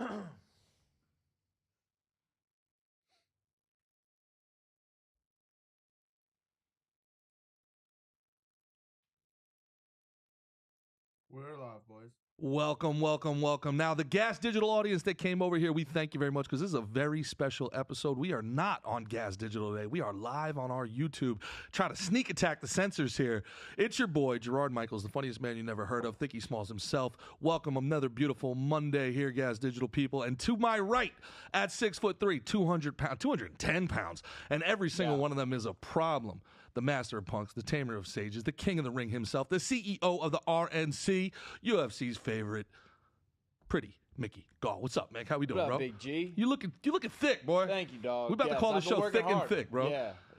We're live, boys. Welcome, welcome, welcome. Now, the Gas Digital audience that came over here, we thank you very much because this is a very special episode. We are not on Gas Digital today. We are live on our YouTube, trying to sneak attack the censors here. It's your boy, Gerard Michaels, the funniest man you never heard of, Thicky Smalls himself. Welcome another beautiful Monday here, Gas Digital people. And to my right, at 6'3", 200 pounds, 210 pounds, and every single one of them is a problem. The master of punks, the tamer of sages, the king of the ring himself, the CEO of the RNC, UFC's favorite, pretty Mickey Gall. What's up, man? How we doing, what up, bro? Big G? You looking thick, boy. Thank you, dog. We about to call the show Thick and Thick, bro.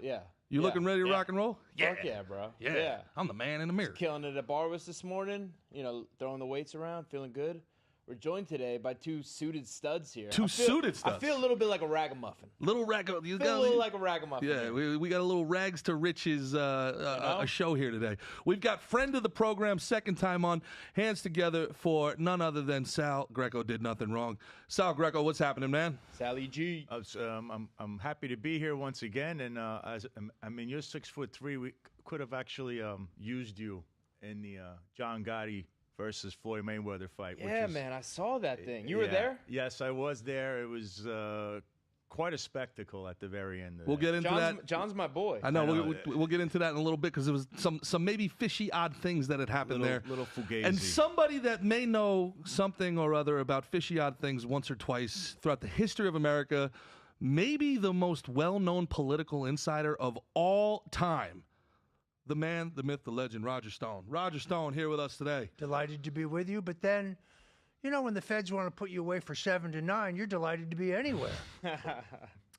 Yeah. You looking ready to rock and roll? Fuck yeah, bro. Yeah. I'm the man in the mirror. Just killing it at Barwis this morning. You know, throwing the weights around, feeling good. We're joined today by two suited studs here. Suited studs. I feel a little bit like a ragamuffin. Little ragamuffin. You feel a little like a ragamuffin. Yeah, we got a little rags to riches a show here today. We've got friend of the program, second time on, hands together for none other than Sal Greco. Did nothing wrong. Sal Greco, what's happening, man? Sally G. I'm happy to be here once again, and you're 6'3". We could have actually used you in the John Gotti versus Floyd Mayweather fight. Yeah, man, I saw that thing. You were there? Yes, I was there. It was quite a spectacle at the very end. We'll get into that. John's my boy. I know. We'll get into that in a little bit because there was some maybe fishy, odd things that had happened there. Little fugazi. And somebody that may know something or other about fishy, odd things once or twice throughout the history of America, maybe the most well-known political insider of all time. The man, the myth, the legend, Roger Stone. Roger Stone here with us today. Delighted to be with you. But then, you know, when the feds want to put you away for 7 to 9, you're delighted to be anywhere.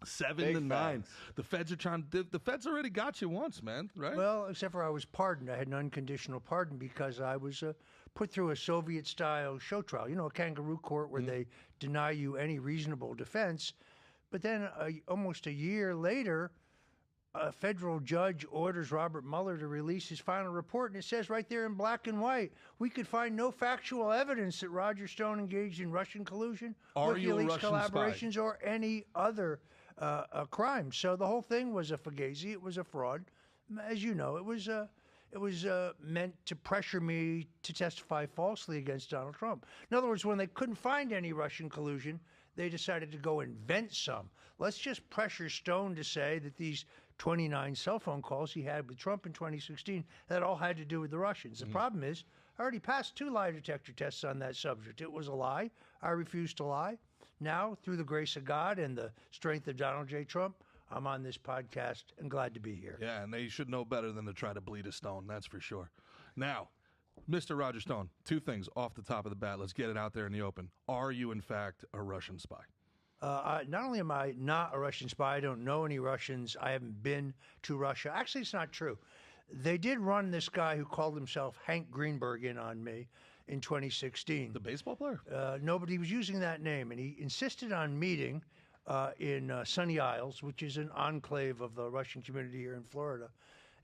7 to 9. The feds are trying to. The feds already got you once, man. Right? Well, except for I was pardoned. I had an unconditional pardon because I was put through a Soviet-style show trial. You know, a kangaroo court where they deny you any reasonable defense. But then almost a year later, a federal judge orders Robert Mueller to release his final report, and it says right there in black and white, we could find no factual evidence that Roger Stone engaged in Russian collusion, WikiLeaks collaborations, or any other crime. So the whole thing was a fugazi. It was a fraud. As you know, it was meant to pressure me to testify falsely against Donald Trump. In other words, when they couldn't find any Russian collusion, they decided to go invent some. Let's just pressure Stone to say that these 29 cell phone calls he had with Trump in 2016, that all had to do with the Russians. The problem is, I already passed 2 lie detector tests on that subject. It was a lie. I refused to lie. Now, through the grace of God and the strength of Donald J. Trump, I'm on this podcast and glad to be here. Yeah, and they should know better than to try to bleed a stone, that's for sure. Now, Mr. Roger Stone, 2 things off the top of the bat. Let's get it out there in the open. Are you, in fact, a Russian spy? Not only am I not a Russian spy, I don't know any Russians. I haven't been to Russia. Actually, it's not true. They did run this guy who called himself Hank Greenberg in on me in 2016. The baseball player? No, but he was using that name, and he insisted on meeting in Sunny Isles, which is an enclave of the Russian community here in Florida.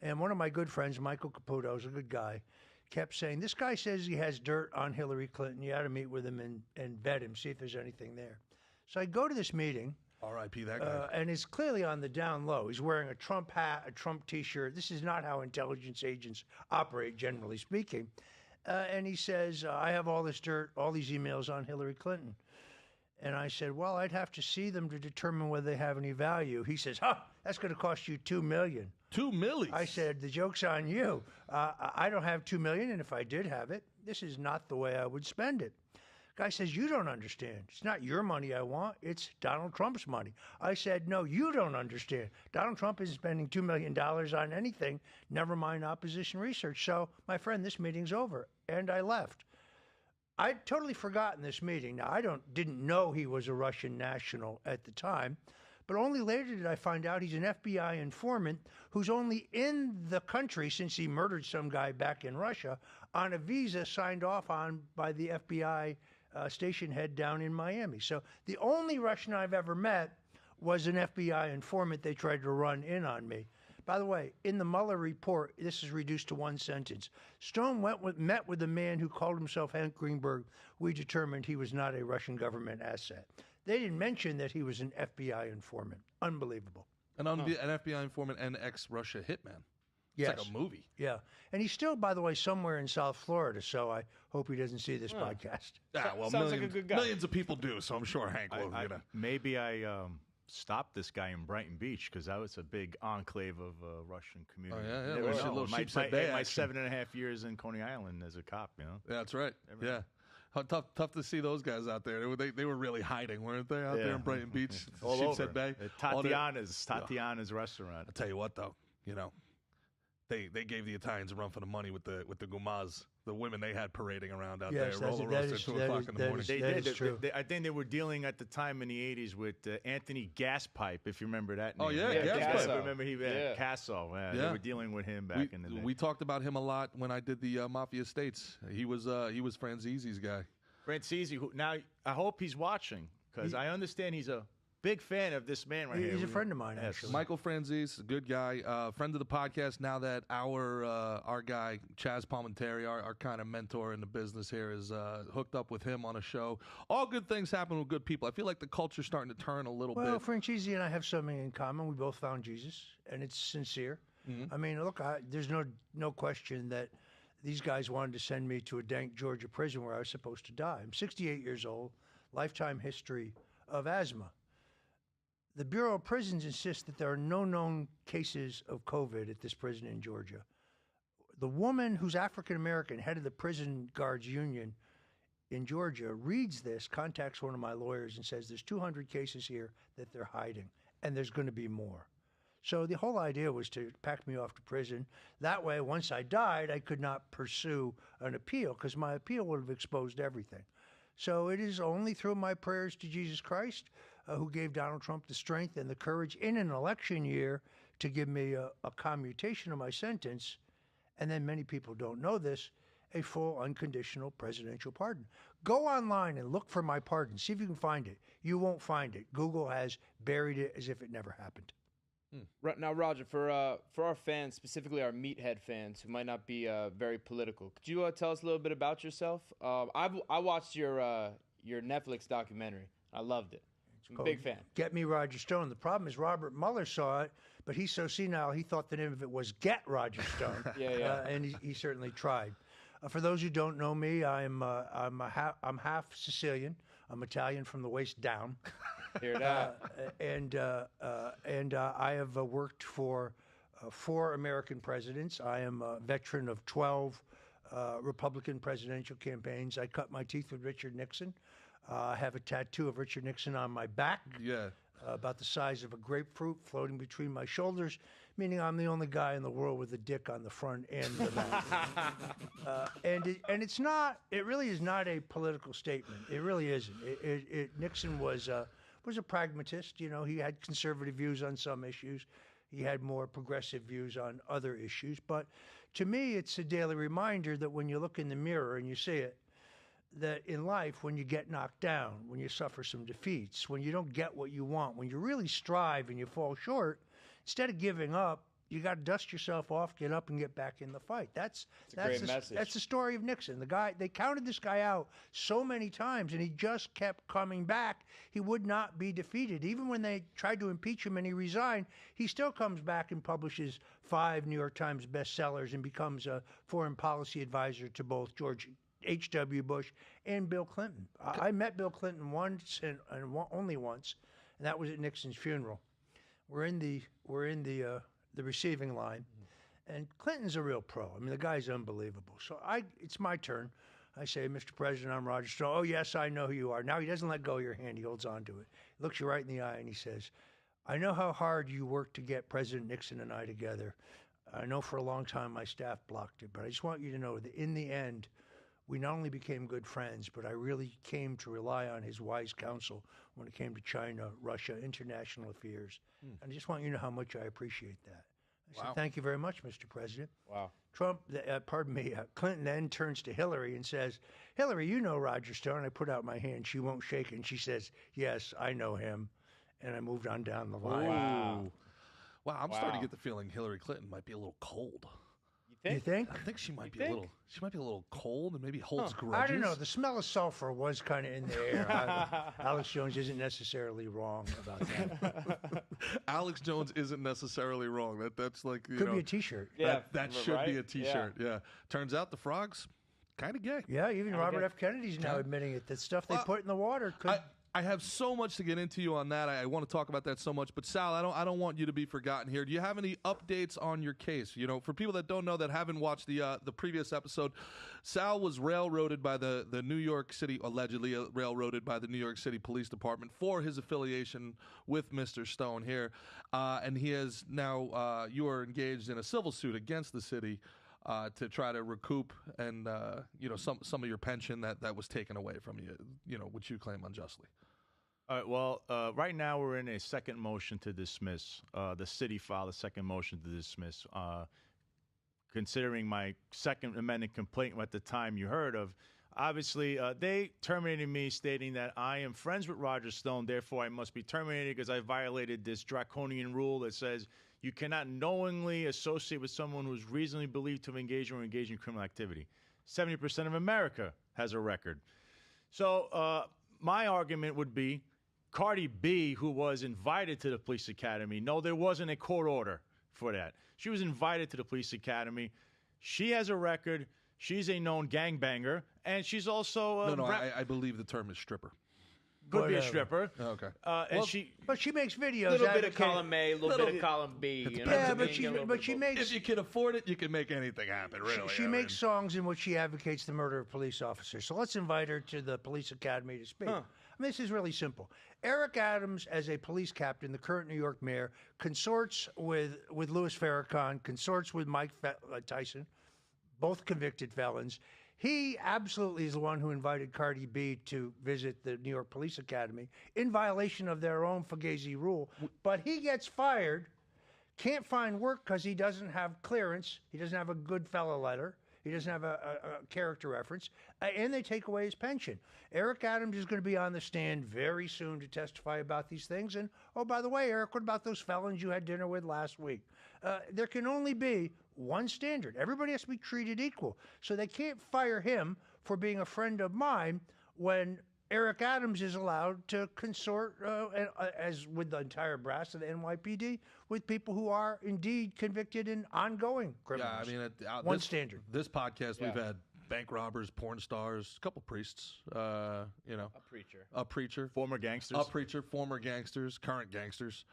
And one of my good friends, Michael Caputo, is a good guy, kept saying, this guy says he has dirt on Hillary Clinton. You ought to meet with him and vet him, see if there's anything there. So I go to this meeting. R.I.P. that guy. And it's clearly on the down low. He's wearing a Trump hat, a Trump T-shirt. This is not how intelligence agents operate, generally speaking. And he says, I have all this dirt, all these emails on Hillary Clinton. And I said, well, I'd have to see them to determine whether they have any value. He says, that's going to cost you $2 million. $2 million? I said, the joke's on you. I don't have $2 million, and if I did have it, this is not the way I would spend it. Guy says, you don't understand. It's not your money I want. It's Donald Trump's money. I said, no, you don't understand. Donald Trump isn't spending $2 million on anything, never mind opposition research. So, my friend, this meeting's over. And I left. I'd totally forgotten this meeting. Now, I didn't know he was a Russian national at the time, but only later did I find out he's an FBI informant who's only in the country since he murdered some guy back in Russia on a visa signed off on by the FBI station head down in Miami. So the only Russian I've ever met was an FBI informant they tried to run in on me. By the way, in the Mueller report, this is reduced to one sentence. Stone met with a man who called himself Hank Greenberg. We determined he was not a Russian government asset. They didn't mention that he was an FBI informant. Unbelievable. An FBI informant and ex-Russia hitman. It's Yes. like a movie. Yeah. And he's still, by the way, somewhere in South Florida, so I hope he doesn't see this podcast. Ah, well, Sounds like a good guy. Millions of people do, so I'm sure Hank will. Maybe I stopped this guy in Brighton Beach because that was a big enclave of Russian community. yeah, You never little know. Sheepshead Bay my action. 7.5 years in Coney Island as a cop, you know. Yeah, that's right. Yeah. How tough to see those guys out there. They were really hiding, weren't they, out there in Brighton Beach, All Sheepshead over. Bay? Tatiana's restaurant. I'll tell you what, though, they gave the Italians a run for the money with the gumas, the women they had parading around out Yes, there, roller roaster at 2 o'clock in the morning. They That did. is true. I think they were dealing at the time in the 80s with Anthony Gaspipe, if you remember that name. Oh, yeah, Gaspipe. I remember he Yeah. Casso. Yeah, Yeah. They were dealing with him back in the day. We talked about him a lot when I did the Mafia States. He was Franzese's guy. Francesi, who now I hope he's watching because I understand he's a big fan of this man right here. He's a friend of mine, Yes. actually. Michael Franzese, good guy, friend of the podcast. Now that our guy Chaz Palminteri, our kind of mentor in the business here, is hooked up with him on a show. All good things happen with good people. I feel like the culture's starting to turn a little Well, bit. Francesi and I have something in common. We both found Jesus, and it's sincere. I mean, look, there's no question that these guys wanted to send me to a dank Georgia prison where I was supposed to die. I'm 68 years old, lifetime history of asthma. The Bureau of Prisons insists that there are no known cases of COVID at this prison in Georgia. The woman who's African American, head of the prison guards union in Georgia, reads this, contacts one of my lawyers, and says there's 200 cases here that they're hiding, and there's going to be more. So the whole idea was to pack me off to prison. That way, once I died, I could not pursue an appeal because my appeal would have exposed everything. So it is only through my prayers to Jesus Christ, who gave Donald Trump the strength and the courage in an election year to give me a commutation of my sentence. And then many people don't know this, a full unconditional presidential pardon. Go online and look for my pardon. See if you can find it. You won't find it. Google has buried it as if it never happened. Now, Roger, for our fans, specifically our meathead fans who might not be very political, could you tell us a little bit about yourself? I watched your Netflix documentary. I loved it. I'm a big fan. Get Me Roger Stone. The problem is Robert Mueller saw it, but he's so senile he thought the name of it was Get Roger Stone. Yeah. And he certainly tried. For those who don't know me, I'm half Sicilian. I'm Italian from the waist down. Hear that? And I have worked for 4 American presidents. I am a veteran of 12 Republican presidential campaigns. I cut my teeth with Richard Nixon. I have a tattoo of Richard Nixon on my back, about the size of a grapefruit, floating between my shoulders, meaning I'm the only guy in the world with a dick on the front and the back. And it's not. It really is not a political statement. It really isn't. Nixon was a pragmatist. You know, he had conservative views on some issues. He had more progressive views on other issues. But to me, it's a daily reminder that when you look in the mirror and you see it, that in life, when you get knocked down, when you suffer some defeats, when you don't get what you want, when you really strive and you fall short, instead of giving up, you got to dust yourself off, get up, and get back in the fight. That's a great message. That's the story of Nixon. The guy, they counted this guy out so many times, and he just kept coming back. He would not be defeated. Even when they tried to impeach him and he resigned, he still comes back and publishes 5 New York Times bestsellers and becomes a foreign policy advisor to both George H.W. Bush and Bill Clinton. I met Bill Clinton once and only once, and that was at Nixon's funeral. We're in the receiving line, and Clinton's a real pro. I mean, the guy's unbelievable. So it's my turn. I say, Mr. President, I'm Roger Stone. Oh, yes, I know who you are. Now he doesn't let go of your hand. He holds on to it. He looks you right in the eye, and he says, I know how hard you worked to get President Nixon and I together. I know for a long time my staff blocked it, but I just want you to know that in the end, we not only became good friends, but I really came to rely on his wise counsel when it came to China, Russia, international affairs. And I just want you to know how much I appreciate that. I said, thank you very much, Mr. President. Wow. Clinton then turns to Hillary and says, Hillary, you know Roger Stone. I put out my hand. She won't shake it. And she says, yes, I know him. And I moved on down the line. Wow. Wow, I'm starting to Wow. get the feeling Hillary Clinton might be a little cold. You You think? I think she might You be a little. She might be a little cold and maybe holds I grudges. don't know. The smell of sulfur was kind of in the air. Alex Jones isn't necessarily wrong about that. Alex Jones isn't necessarily wrong. That's like you Could know be a T-shirt. Yeah, that should right? be a T-shirt. Yeah. Turns out the frog's kind of gay. Yeah, even Robert good. F. Kennedy's now admitting it. The stuff they Well, put in the water could. I have so much to get into you on that. I want to talk about that so much. But Sal, I don't want you to be forgotten here. Do you have any updates on your case? You know, for people that don't know, that haven't watched the previous episode, Sal was railroaded by the New York City, allegedly railroaded by the New York City Police Department for his affiliation with Mr. Stone here, and he is now you are engaged in a civil suit against the city. To try to recoup and some of your pension that was taken away from you, which you claim unjustly. All right, well, right now we're in a second motion to dismiss. The city filed a second motion to dismiss. Considering my second amended complaint at the time you heard of, obviously they terminated me stating that I am friends with Roger Stone, therefore I must be terminated because I violated this draconian rule that says you cannot knowingly associate with someone who is reasonably believed to have engaged or engaged in criminal activity. 70% of America has a record. So my argument would be Cardi B, who was invited to the police academy, no, there wasn't a court order for that. She was invited to the police academy. She has a record. She's a known gangbanger, and she's also I believe the term is stripper. could be a Whatever. stripper. Okay. But she makes videos. A little bit of advocating- column A, a little bit of column B. You know, Yeah, to but being she a little but bit she of both. If makes you can afford it, you can make anything happen. Really, she makes songs in which she advocates the murder of police officers. So let's invite her to the police academy to speak. I mean, this is really simple. Eric Adams, as a police captain, the current New York mayor, consorts with Louis Farrakhan, consorts with Mike Tyson, both convicted felons. He absolutely is the one who invited Cardi B to visit the New York Police Academy in violation of their own Fugazi rule. But he gets fired, can't find work because he doesn't have clearance. He doesn't have a good fellow letter. He doesn't have a character reference. And they take away his pension. Eric Adams is going to be on the stand very soon to testify about these things. And, oh, by the way, Eric, what about those felons you had dinner with last week? There can only be one standard. Everybody has to be treated equal. So they can't fire him for being a friend of mine when Eric Adams is allowed to consort, as with the entire brass of the NYPD, with people who are indeed convicted in ongoing criminals. Yeah, I mean, one standard. This podcast, we've Yeah. had bank robbers, porn stars, a couple priests, A preacher. a preacher, Former gangsters. a preacher, former gangsters, current gangsters.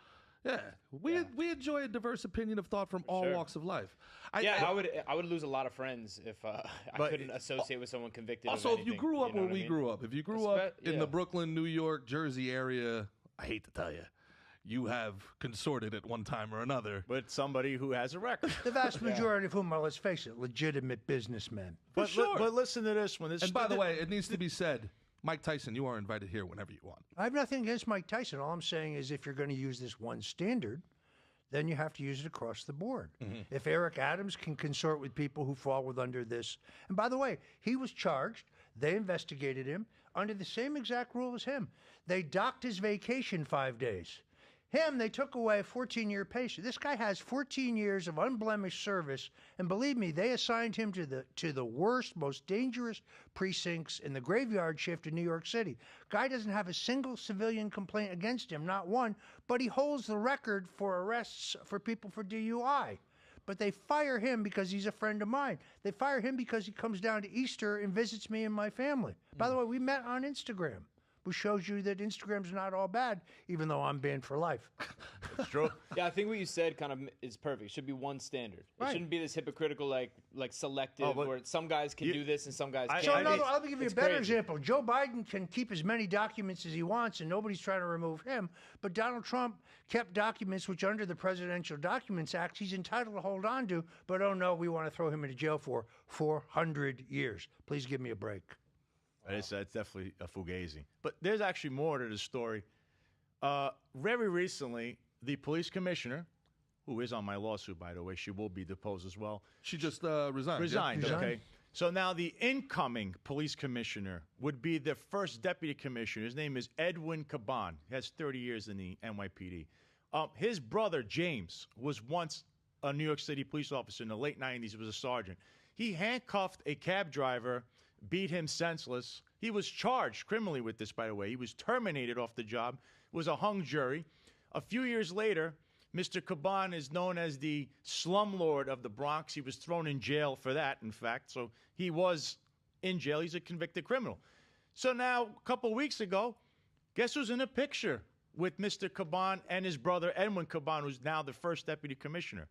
Yeah, we enjoy a diverse opinion of thought from all sure. walks of life. I would lose a lot of friends if I couldn't associate with someone convicted. Also, of if you anything, grew up know where what I we mean? grew up, if you grew up in yeah. the Brooklyn, New York, Jersey area, I hate to tell you, you have consorted at one time or another. With somebody who has a record. The vast majority of whom are, let's face it, legitimate businessmen. But, sure. but listen to this one. And by the way, it needs to be said, Mike Tyson, you are invited here whenever you want. I have nothing against Mike Tyson. All I'm saying is if you're going to use this one standard, then you have to use it across the board. If Eric Adams can consort with people who fall under this, and by the way, he was charged, they investigated him under the same exact rule as him. They docked his vacation 5 days. Him, they took away a 14-year pension. This guy has 14 years of unblemished service, and believe me, they assigned him to the worst, most dangerous precincts in the graveyard shift in New York City. Guy doesn't have a single civilian complaint against him, not one, but he holds the record for arrests for people for DUI. But they fire him because he's a friend of mine. They fire him because he comes down to Easter and visits me and my family. By the way, we met on Instagram, which shows you that Instagram's not all bad, even though I'm banned for life. It's true. Yeah, I think what you said kind of is perfect. It should be one standard. Right. It shouldn't be this hypocritical, like selective, but where some guys can do this and some guys can't. So I mean, I'll give you a it's better crazy. example. Joe Biden can keep as many documents as he wants, and nobody's trying to remove him. But Donald Trump kept documents which, under the Presidential Documents Act, he's entitled to hold on to. But oh no, we want to throw him into jail for 400 years. Please give me a break. That's definitely a fugazi. But there's actually more to the story. Very recently, the police commissioner, who is on my lawsuit, by the way, she will be deposed as well, She just resigned. resigned. Resigned. Okay. So now the incoming police commissioner would be the first deputy commissioner. His name is Edwin Caban. He has 30 years in the NYPD. His brother, James, was once a New York City police officer in the late 90s. He was a sergeant. He handcuffed a cab driver, beat him senseless. He was charged criminally with this, by the way. He was terminated off the job. It was a hung jury. A few years later, Mr. Caban is known as the slumlord of the Bronx. He was thrown in jail for that, in fact. So he was in jail. He's a convicted criminal. So now, a couple weeks ago, guess who's in the picture with Mr. Caban and his brother, Edwin Caban, who's now the first deputy commissioner?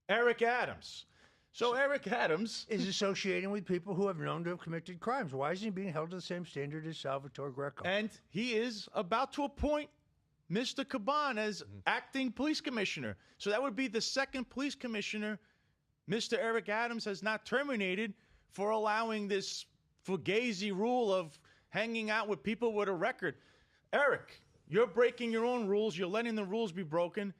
Eric Adams. So Eric Adams is associating with people who have known to have committed crimes. Why isn't he being held to the same standard as Salvatore Greco? And he is about to appoint Mr. Caban as acting police commissioner. So that would be the second police commissioner Mr. Eric Adams has not terminated for allowing this fugazi rule of hanging out with people with a record. Eric, you're breaking your own rules. You're letting the rules be broken.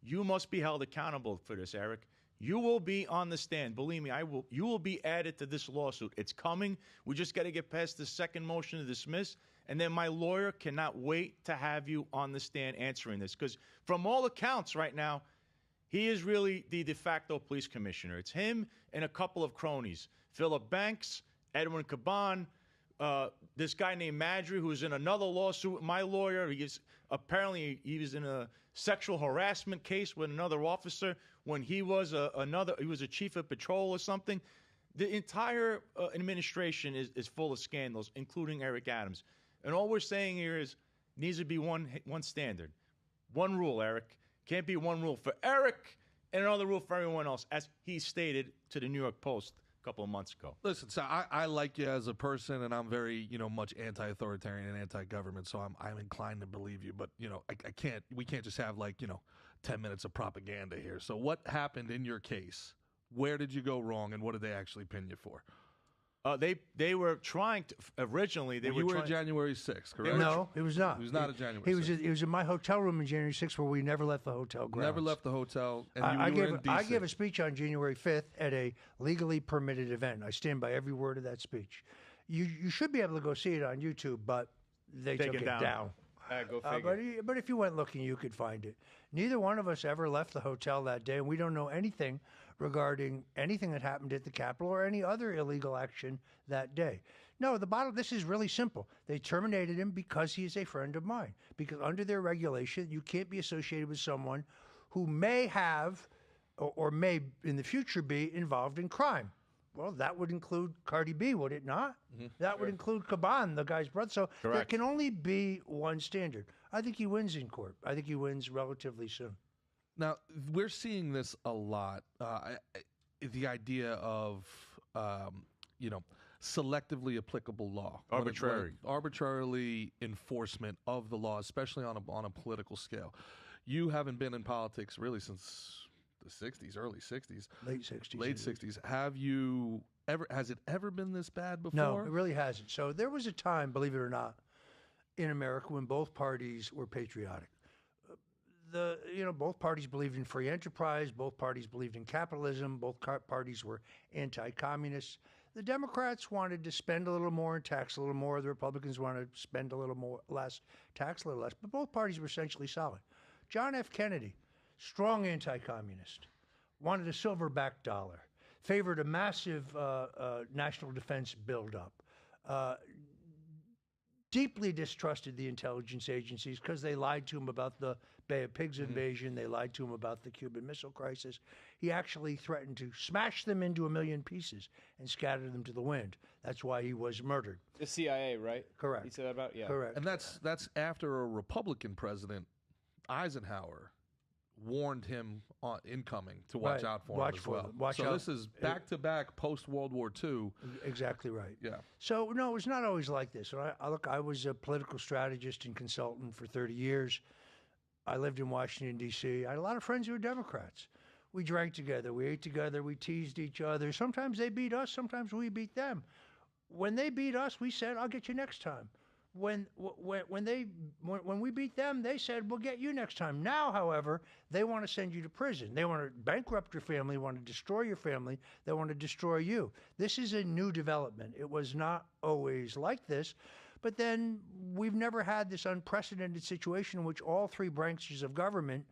You must be held accountable for this, Eric. You will be on the stand. Believe me, you will be added to this lawsuit. It's coming. We just got to get past the second motion to dismiss. And then my lawyer cannot wait to have you on the stand answering this. Because from all accounts right now, he is really the de facto police commissioner. It's him and a couple of cronies. Philip Banks, Edwin Caban, this guy named Madry, who's in another lawsuit with my lawyer. Apparently he was in a sexual harassment case with another officer when he was he was a chief of patrol or something. The entire administration is full of scandals, including Eric Adams. And all we're saying here is needs to be one standard. One rule, Eric. Can't be one rule for Eric and another rule for everyone else, as he stated to the New York Post a couple of months ago. Listen, so I like you as a person, and I'm very, much anti-authoritarian and anti-government, so I'm inclined to believe you. But, we can't just have 10 minutes of propaganda here. So what happened in your case? Where did you go wrong, and what did they actually pin you for? They were trying to originally. You were January 6th, correct? No, it was not. He was not a January 6th. He was in my hotel room in January 6th, where we never left the hotel grounds. Never left the hotel, and I DC. gave a speech on January 5th at a legally permitted event. I stand by every word of that speech. You should be able to go see it on YouTube, but they took it down. Go figure. But if you went looking, you could find it. Neither one of us ever left the hotel that day, and we don't know anything regarding anything that happened at the Capitol or any other illegal action that day. No, this is really simple. They terminated him because he is a friend of mine. Because under their regulation, you can't be associated with someone who may have or may in the future be involved in crime. Well, that would include Cardi B, would it not? Mm-hmm. That would include Caban, the guy's brother. So there can only be one standard. I think he wins in court. I think he wins relatively soon. Now, we're seeing this a lot. The idea of, selectively applicable law. Arbitrarily enforcement of the law, especially on a political scale. You haven't been in politics really since the 60s, early 60s. Late 60s. Late 60s. Has it ever been this bad before? No, it really hasn't. So there was a time, believe it or not, in America when both parties were patriotic. Both parties believed in free enterprise. Both parties believed in capitalism. Both parties were anti-communists. The Democrats wanted to spend a little more and tax a little more. The Republicans wanted to spend a little more, less, tax a little less. But both parties were essentially solid. John F. Kennedy, strong anti-communist, wanted a silverback dollar, favored a massive national defense buildup, deeply distrusted the intelligence agencies because they lied to him about the Bay of Pigs invasion. They lied to him about the Cuban Missile Crisis. He actually threatened to smash them into a million pieces and scatter them to the wind. That's why he was murdered. The CIA, right? Correct. He said that about? Yeah. Correct. And that's after a Republican president, Eisenhower, warned him incoming to watch out for him as well. So this is back-to-back post-World War II. Exactly right. Yeah. So, no, it was not always like this. I was a political strategist and consultant for 30 years. I lived in Washington, D.C. I had a lot of friends who were Democrats. We drank together. We ate together. We teased each other. Sometimes they beat us. Sometimes we beat them. When they beat us, we said, I'll get you next time. When we beat them, they said, we'll get you next time. Now, however, they want to send you to prison. They want to bankrupt your family, want to destroy your family. They want to destroy you. This is a new development. It was not always like this. But then we've never had this unprecedented situation in which all three branches of government,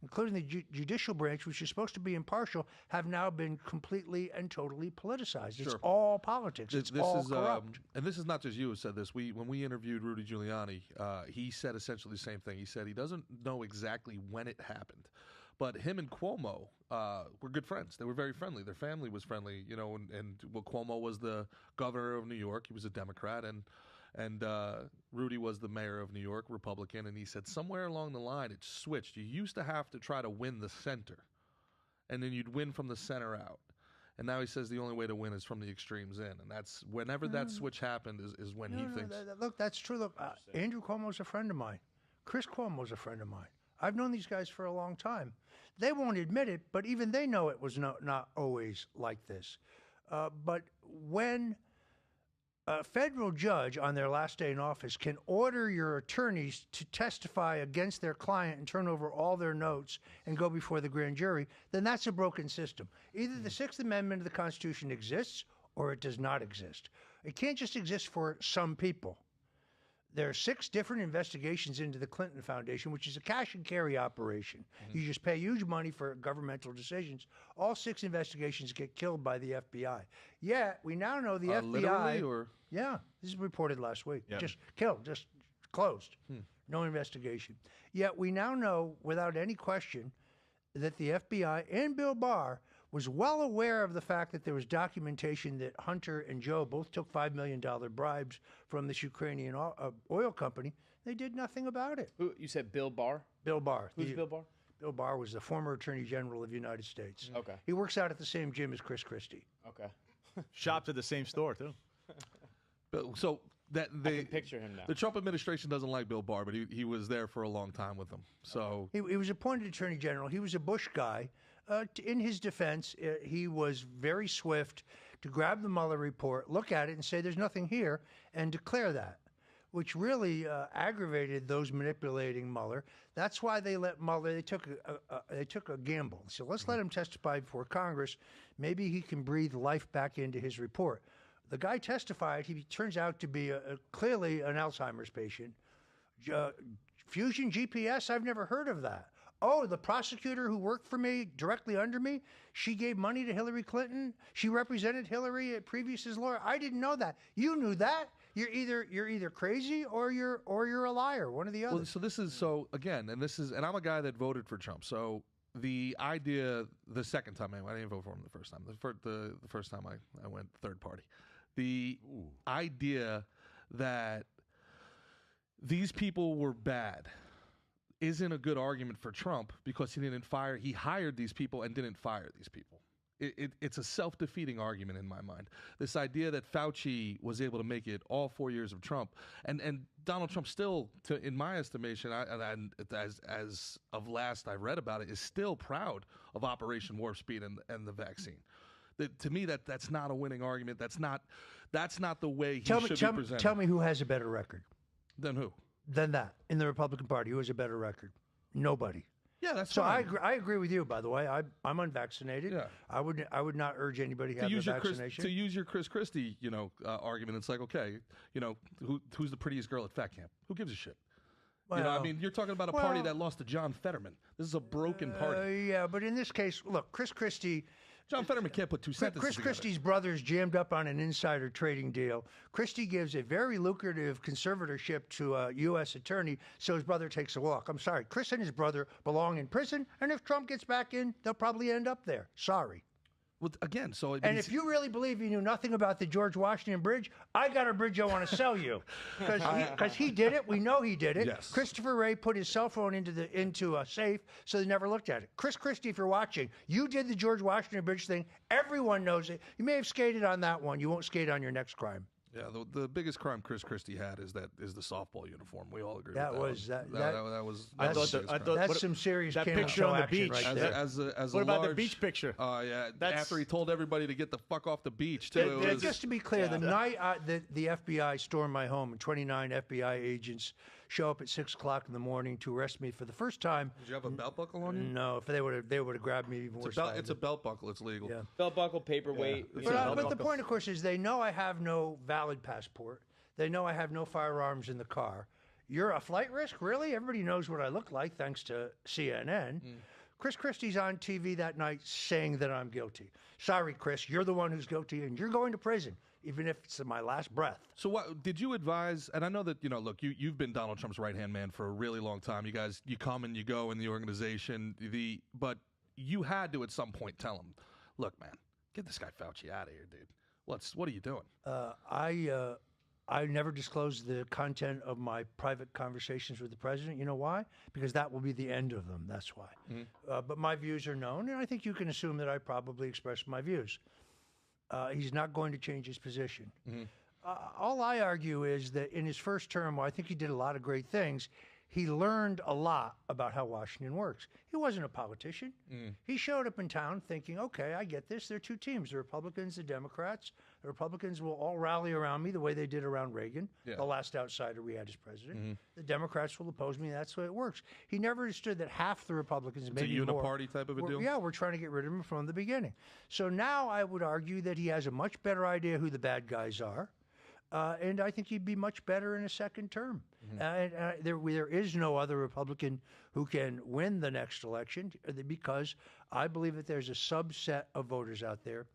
including the judicial branch, which is supposed to be impartial, have now been completely and totally politicized. It's all politics. It's all corrupt. And this is not just you who said this. When we interviewed Rudy Giuliani, he said essentially the same thing. He said he doesn't know exactly when it happened, but him and Cuomo were good friends. They were very friendly. Their family was friendly, and Cuomo was the governor of New York. He was a Democrat, and Rudy was the mayor of New York, Republican, and he said somewhere along the line it switched. You used to have to try to win the center, and then you'd win from the center out. And now he says the only way to win is from the extremes in, and that's whenever that switch happened is when he thinks. Look, that's true. Look, Andrew Cuomo's a friend of mine. Chris Cuomo's a friend of mine. I've known these guys for a long time. They won't admit it, but even they know it was not always like this. But when a federal judge on their last day in office can order your attorneys to testify against their client and turn over all their notes and go before the grand jury, then that's a broken system. Either the Sixth Amendment of the Constitution exists or it does not exist. It can't just exist for some people. There are 6 different investigations into the Clinton Foundation, which is a cash and carry operation. You just pay huge money for governmental decisions. All 6 investigations get killed by the FBI. Yet, we now know the FBI... Literally, or? Yeah, this is reported last week. Yep. Just killed, just closed. No investigation. Yet, we now know, without any question, that the FBI and Bill Barr was well aware of the fact that there was documentation that Hunter and Joe both took $5 million bribes from this Ukrainian oil company. They did nothing about it. Who, you said Bill Barr? Bill Barr. Who's Bill Barr? Bill Barr was the former Attorney General of the United States. Okay. He works out at the same gym as Chris Christie. Okay. Shopped at the same store, too. So that I can picture him now. the Trump administration doesn't like Bill Barr, but he was there for a long time with them. So He was appointed Attorney General. He was a Bush guy. In his defense, he was very swift to grab the Mueller report, look at it, and say there's nothing here, and declare that, which really aggravated those manipulating Mueller. That's why they let Mueller. They took a gamble. So let's let him testify before Congress. Maybe he can breathe life back into his report. The guy testified. He turns out to be clearly an Alzheimer's patient. Fusion GPS. I've never heard of that. Oh, the prosecutor who worked for me, directly under me, she gave money to Hillary Clinton. She represented Hillary previous as lawyer. I didn't know that. You knew that. You're either crazy or you're a liar. One or the other. Well, so this is and I'm a guy that voted for Trump. So the idea, the second time I didn't vote for him the first time. The first time I went third party. The idea that these people were bad isn't a good argument for Trump because he hired these people and didn't fire these people. It's a self-defeating argument in my mind. This idea that Fauci was able to make it all 4 years of Trump, and Donald Trump still, in my estimation, as of last I read about it, is still proud of Operation Warp Speed and the vaccine. To me, that's not a winning argument. That's not the way he should be presented. Tell me who has a better record Then who? than that in the Republican Party. Who has a better record? Nobody. Yeah, that's So fine. I agree with you. By the way, I'm unvaccinated. Yeah. I would not urge anybody to have the vaccination. To use your Chris Christie, argument, it's like, okay, who's the prettiest girl at fat camp? Who gives a shit? I mean, you're talking about a party that lost to John Fetterman. This is a broken party. Yeah, but in this case, look, Chris Christie. John Fetterman can't put 2 sentences Chris together. Christie's brother's jammed up on an insider trading deal. Christie gives a very lucrative conservatorship to a U.S. attorney, so his brother takes a walk. I'm sorry. Chris and his brother belong in prison, and if Trump gets back in, they'll probably end up there. Sorry. Well, again, so And if you really believe you knew nothing about the George Washington Bridge, I got a bridge I want to sell you, because he did it. We know he did it. Yes. Christopher Wray put his cell phone into a safe, so they never looked at it. Chris Christie, if you're watching, you did the George Washington Bridge thing. Everyone knows it. You may have skated on that one. You won't skate on your next crime. Yeah, the biggest crime Chris Christie had is the softball uniform. We all agree That with was that. that Was. I that was thought the that- I biggest thought- crime. That's some serious that Cam picture Show on the action beach. right As there. a What about the large- beach picture? Yeah, That's- after he told everybody to get the fuck off the beach too. It was- Just to be clear, the night the FBI stormed my home and 29 FBI agents show up at 6 o'clock in the morning to arrest me for the first time. Did you have a belt buckle on you? No, if they would have grabbed me even worse. It's a belt buckle. It's legal. Yeah. Belt buckle, paperweight. But the point, of course, is they know I have no valid passport. They know I have no firearms in the car. You're a flight risk? Really? Everybody knows what I look like, thanks to CNN. Chris Christie's on TV that night saying that I'm guilty. Sorry, Chris, you're the one who's guilty, and you're going to prison, even if it's my last breath. So what did you advise? And I know that, look, you've been Donald Trump's right-hand man for a really long time. You guys, you come and you go in the organization. But you had to at some point tell him, look, man, get this guy Fauci out of here, dude. What are you doing? I never disclosed the content of my private conversations with the president. You know why? Because that will be the end of them. That's why. But my views are known, and I think you can assume that I probably expressed my views. He's not going to change his position. All I argue is that in his first term, while I think he did a lot of great things, he learned a lot about how Washington works. He wasn't a politician. He showed up in town thinking, okay, I get this. There are two teams, the Republicans, the Democrats. The Republicans will all rally around me the way they did around Reagan, the last outsider we had as president. The Democrats will oppose me. That's the way it works. He never understood that half the Republicans, maybe more, uniparty type of a deal? Yeah, we're trying to get rid of him from the beginning. So now I would argue that he has a much better idea who the bad guys are. And I think he'd be much better in a second term. There is no other Republican who can win the next election because I believe that there's a subset of voters out there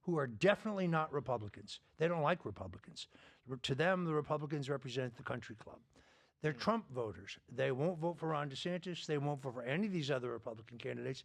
who are definitely not Republicans. They don't like Republicans. To them, the Republicans represent the country club. They're Trump voters. They won't vote for Ron DeSantis. They won't vote for any of these other Republican candidates.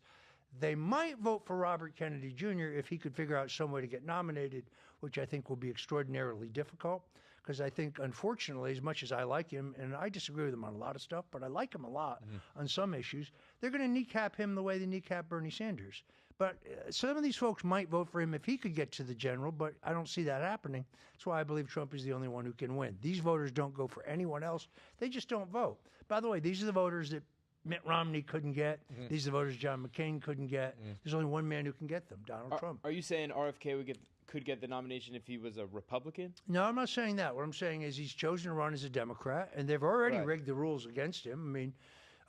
They might vote for Robert Kennedy Jr. if he could figure out some way to get nominated, which I think will be extraordinarily difficult. Because I think, unfortunately, as much as I like him, and I disagree with him on a lot of stuff, but I like him a lot on some issues, they're going to kneecap him the way they kneecap Bernie Sanders. But some of these folks might vote for him if he could get to the general, but I don't see that happening. That's why I believe Trump is the only one who can win. These voters don't go for anyone else. They just don't vote. By the way, these are the voters that Mitt Romney couldn't get. These are the voters John McCain couldn't get. There's only one man who can get them, Donald Trump. Are you saying RFK could get the nomination if he was a Republican? No, I'm not saying that. What I'm saying is he's chosen to run as a Democrat, and they've already rigged the rules against him. I mean,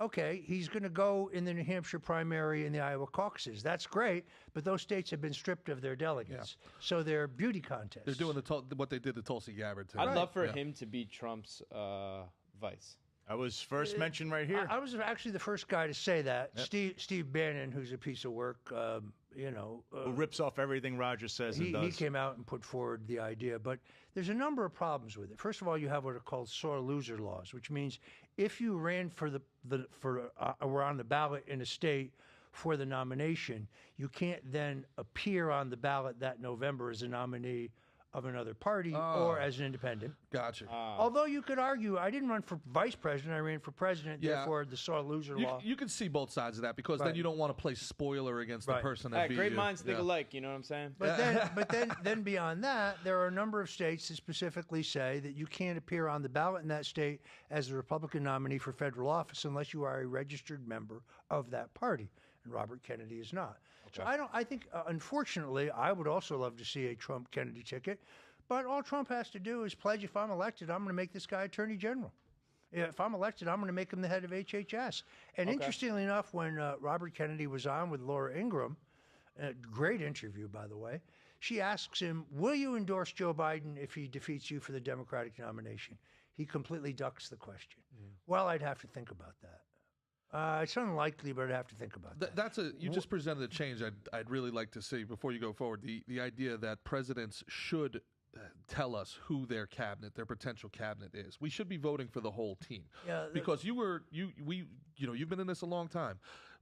okay, he's going to go in the New Hampshire primary and the Iowa caucuses. That's great, but those states have been stripped of their delegates. So they're beauty contests. They're doing what they did to Tulsi Gabbard, too. I'd love for him to be Trump's vice. I was first mentioned right here. I was actually the first guy to say that. Steve Bannon, who's a piece of work, who rips off everything Roger says and does. He came out and put forward the idea, but there's a number of problems with it. First of all, you have what are called sore loser laws, which means if you ran were on the ballot in a state for the nomination, you can't then appear on the ballot that November as a nominee of another party or as an independent. Gotcha. Although you could argue, I didn't run for vice president, I ran for president, therefore the sore loser law. You can see both sides of that because then you don't want to play spoiler against the person that beat you. Great minds think alike, you know what I'm saying? But then beyond that, there are a number of states that specifically say that you can't appear on the ballot in that state as a Republican nominee for federal office unless you are a registered member of that party. And Robert Kennedy is not. So I think, unfortunately, I would also love to see a Trump-Kennedy ticket, but all Trump has to do is pledge, if I'm elected, I'm going to make this guy attorney general. If I'm elected, I'm going to make him the head of HHS. And interestingly enough, when Robert Kennedy was on with Laura Ingraham, a great interview, by the way, she asks him, will you endorse Joe Biden if he defeats you for the Democratic nomination? He completely ducks the question. Well, I'd have to think about that. It's unlikely, but I'd have to think about that. You just presented a change I'd really like to see before you go forward. The idea that presidents should tell us who their potential cabinet is. We should be voting for the whole team. Because you've been in this a long time.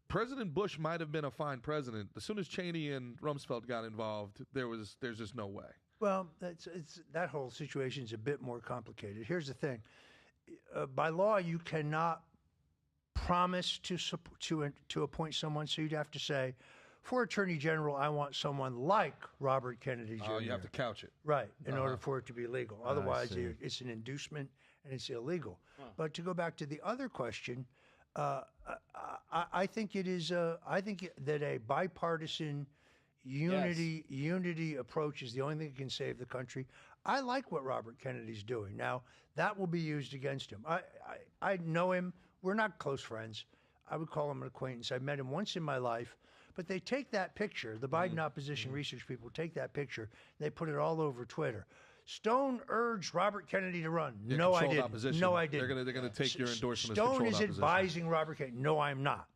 President Bush might have been a fine president. As soon as Cheney and Rumsfeld got involved, there's just no way. Well, that whole situation is a bit more complicated. Here's the thing: by law, you cannot promise to appoint someone, so you'd have to say, for Attorney General, I want someone like Robert Kennedy Jr. Oh, you have to couch it. Right, in order for it to be legal. Otherwise, it's an inducement and it's illegal. But to go back to the other question, I think it is. I think that a bipartisan unity approach is the only thing that can save the country. I like what Robert Kennedy's doing. Now, that will be used against him. I know him. We're not close friends. I would call him an acquaintance. I met him once in my life. But they take that picture, the Biden opposition research people take that picture, they put it all over Twitter. Stone urged Robert Kennedy to run. Yeah, No, I controlled didn't. opposition. No, I didn't. They're gonna take your endorsement Stone as controlled is opposition. advising Robert Kennedy. No, I'm not.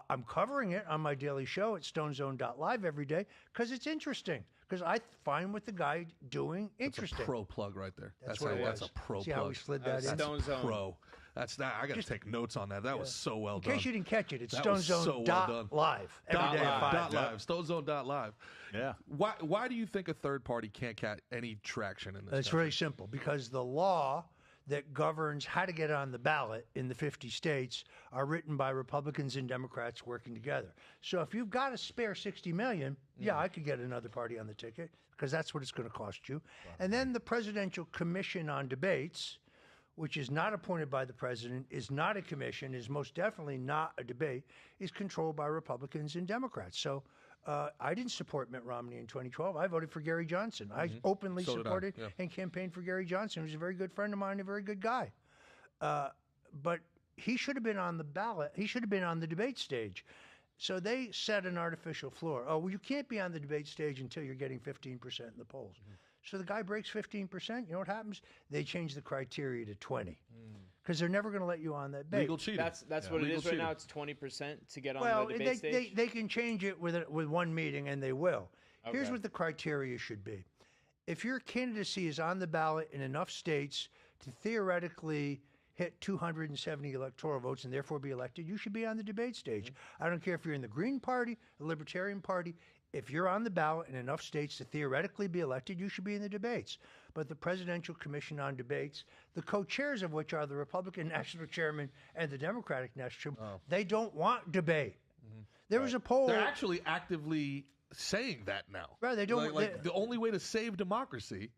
I'm covering it on my daily show at StoneZone.live every day because it's interesting. Because I find what the guy doing interesting. That's a pro plug right there. That's what it was. That's a pro See plug. how we slid that in? That's Stone Zone. pro. That's that. I got to take notes on that. That was so well In done. case you didn't catch it, it's That was so well done. StoneZone.live every Dot day at live. 5. Dot live. StoneZone.live. Yeah. Why do you think a third party can't get any traction in this? It's really simple because the law that governs how to get on the ballot in the 50 states are written by Republicans and Democrats working together. So if you've got a spare 60 million, yeah, I could get another party on the ticket because that's what it's going to cost you. And then the Presidential Commission on Debates, which is not appointed by the president, is not a commission, is most definitely not a debate, is controlled by Republicans and Democrats. So I didn't support Mitt Romney in 2012. I voted for Gary Johnson. I openly So did I, supported yeah. and campaigned for Gary Johnson, who's a very good friend of mine, a very good guy. But he should have been on the ballot. He should have been on the debate stage. So they set an artificial floor. Oh, well, you can't be on the debate stage until you're getting 15% in the polls. So the guy breaks 15%. You know what happens? They change the criteria to 20 because they're never going to let you on that debate. Legal cheating. That's what it Legal is right cheating. now. It's 20% to get on Well, the debate stage. they can change it with one meeting, and they will. Here's Okay. what the criteria should be. If your candidacy is on the ballot in enough states to theoretically hit 270 electoral votes and therefore be elected, you should be on the debate stage. I don't care if you're in the Green Party, the Libertarian Party. If you're on the ballot in enough states to theoretically be elected, you should be in the debates. But the Presidential Commission on Debates, the co-chairs of which are the Republican National Chairman and the Democratic National Chairman, they don't want debate. There was a poll. They're actually actively saying that now. Right, they don't- Like the only way to save democracy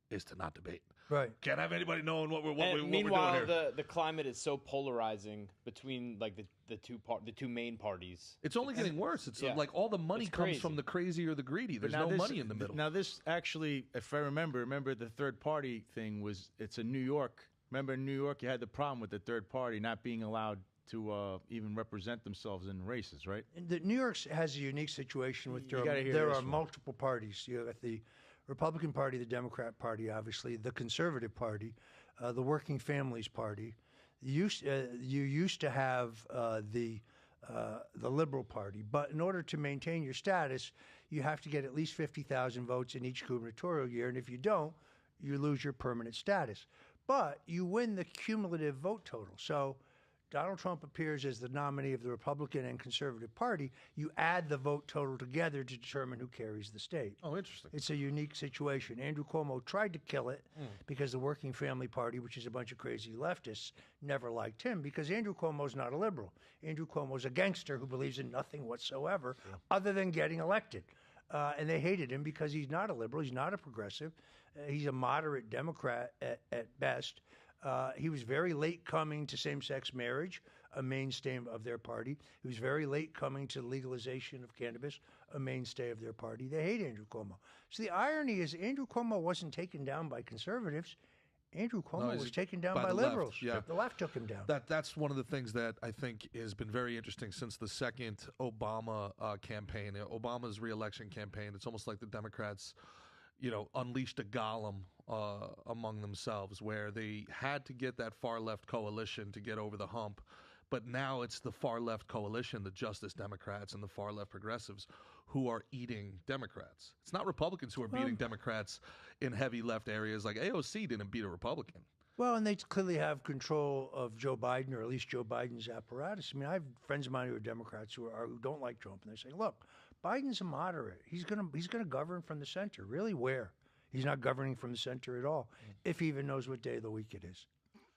is to not debate. Right. Can't have anybody knowing what we're Meanwhile, doing here. the climate is so polarizing between like the two main parties. It's only getting worse. It's Yeah. like all the money It's comes crazy. from the crazy or the greedy. There's Now no this- money in the middle. Now this actually, if I remember the third party thing it's in New York. Remember in New York you had the problem with the third party not being allowed to even represent themselves in races, right? New York has a unique situation with You gotta hear there this are one. multiple parties. You have the Republican Party, the Democrat Party, obviously, the Conservative Party, the Working Families Party. You used to have the Liberal Party, but in order to maintain your status, you have to get at least 50,000 votes in each gubernatorial year, and if you don't, you lose your permanent status. But you win the cumulative vote total. So Donald Trump appears as the nominee of the Republican and Conservative Party. You add the vote total together to determine who carries the state. Oh, interesting. It's a unique situation. Andrew Cuomo tried to kill it because the Working Family Party, which is a bunch of crazy leftists, never liked him because Andrew Cuomo's not a liberal. Andrew Cuomo's a gangster who believes in nothing whatsoever other than getting elected. And they hated him because he's not a liberal. He's not a progressive. He's a moderate Democrat at best. He was very late coming to same-sex marriage, a mainstay of their party. He was very late coming to legalization of cannabis, a mainstay of their party. They hate Andrew Cuomo. So the irony is Andrew Cuomo wasn't taken down by conservatives. Andrew Cuomo he's was taken down by by the left, liberals. yeah. The left took him down. That's one of the things that I think has been very interesting since the second Obama campaign, Obama's reelection campaign. It's almost like the Democrats, unleashed a golem among themselves, where they had to get that far left coalition to get over the hump. But now it's the far left coalition, the Justice Democrats and the far left progressives, who are eating Democrats. It's not Republicans who are beating Democrats in heavy left areas. Like AOC didn't beat a Republican. Well, and they clearly have control of Joe Biden, or at least Joe Biden's apparatus. I mean, I have friends of mine who are Democrats who don't like Trump, and they say, "Look, Biden's a moderate. He's gonna govern from the center. Really, where? He's not governing from the center at all. If he even knows what day of the week it is."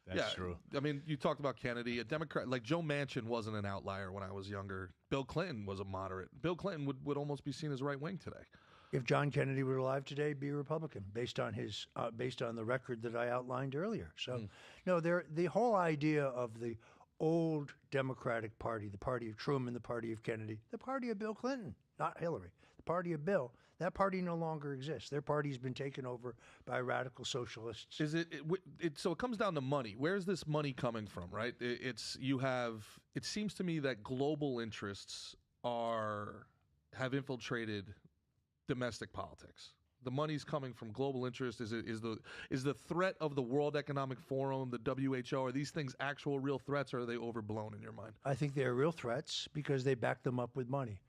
That's true. I mean, you talked about Kennedy. A Democrat like Joe Manchin wasn't an outlier when I was younger. Bill Clinton was a moderate. Bill Clinton would almost be seen as right wing today. If John Kennedy were alive today, he'd be a Republican, based on the record that I outlined earlier. So, no, the whole idea of the old Democratic Party, the party of Truman, the party of Kennedy, the party of Bill Clinton, not Hillary, the party of Bill. That party no longer exists. Their party's been taken over by radical socialists. Is so it comes down to money. Where's this money coming from, right? It seems to me that global interests have infiltrated domestic politics. the money's coming from global interest? Is the threat of the World Economic Forum, the WHO, are these things actual real threats, or are they overblown in your mind? I think they're real threats because they back them up with money.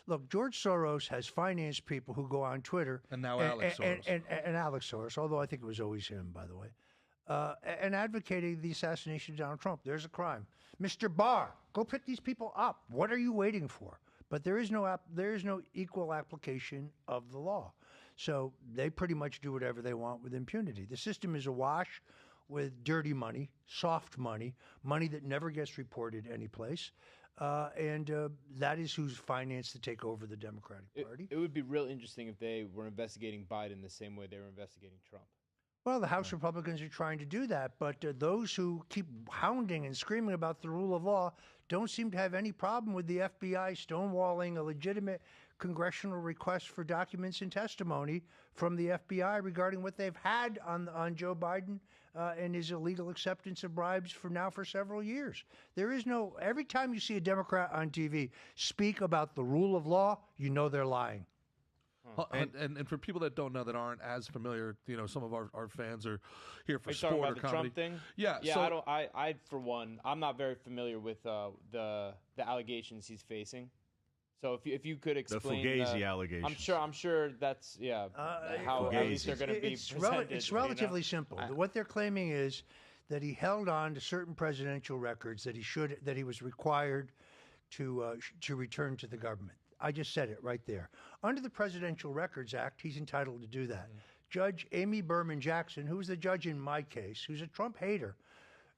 Look, George Soros has financed people who go on Twitter. And now Alex Soros. And Alex Soros, although I think it was always him, by the way, and advocating the assassination of Donald Trump. There's a crime. Mr. Barr, go pick these people up. What are you waiting for? But there is no equal application of the law. So they pretty much do whatever they want with impunity. The system is awash with dirty money, soft money, money that never gets reported anyplace. And that is who's financed to take over the Democratic Party. It would be real interesting if they were investigating Biden the same way they were investigating Trump. Well, the House Republicans are trying to do that, but those who keep hounding and screaming about the rule of law don't seem to have any problem with the FBI stonewalling a legitimate congressional request for documents and testimony from the FBI regarding what they've had on Joe Biden and his illegal acceptance of bribes for several years. There is no, every time you see a Democrat on TV speak about the rule of law, you know they're lying. And for people that don't know, that aren't as familiar, some of our fans are here for Are you sport talking or about the comedy. Trump thing? Yeah. Yeah, So, I for one, I'm not very familiar with the allegations he's facing. So if you could explain The Fugazi allegations. I'm sure that's how at least they're going to be presented. It's relatively simple. What they're claiming is that he held on to certain presidential records that he was required to return to the government. I just said it right there. Under the Presidential Records Act, he's entitled to do that. Judge Amy Berman Jackson, who was the judge in my case, who's a Trump hater,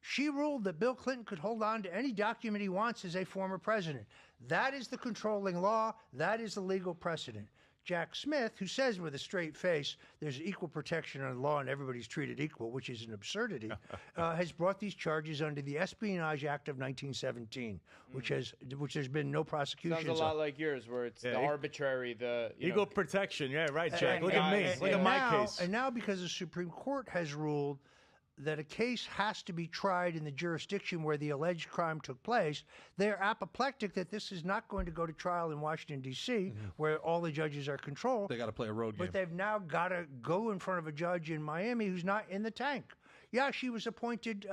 she ruled that Bill Clinton could hold on to any document he wants as a former president. That is the controlling law. That is the legal precedent. Jack Smith, who says with a straight face there's equal protection under the law and everybody's treated equal, which is an absurdity, has brought these charges under the Espionage Act of 1917, which there's been no prosecution. Sounds a lot like yours, where it's the arbitrary, equal protection. Yeah, right, Jack. Look at me. Look at my case. And now, because the Supreme Court has ruled that a case has to be tried in the jurisdiction where the alleged crime took place, they're apoplectic that this is not going to go to trial in Washington, D.C., where all the judges are controlled. they got to play a road game. But they've now got to go in front of a judge in Miami who's not in the tank. Yeah, she was appointed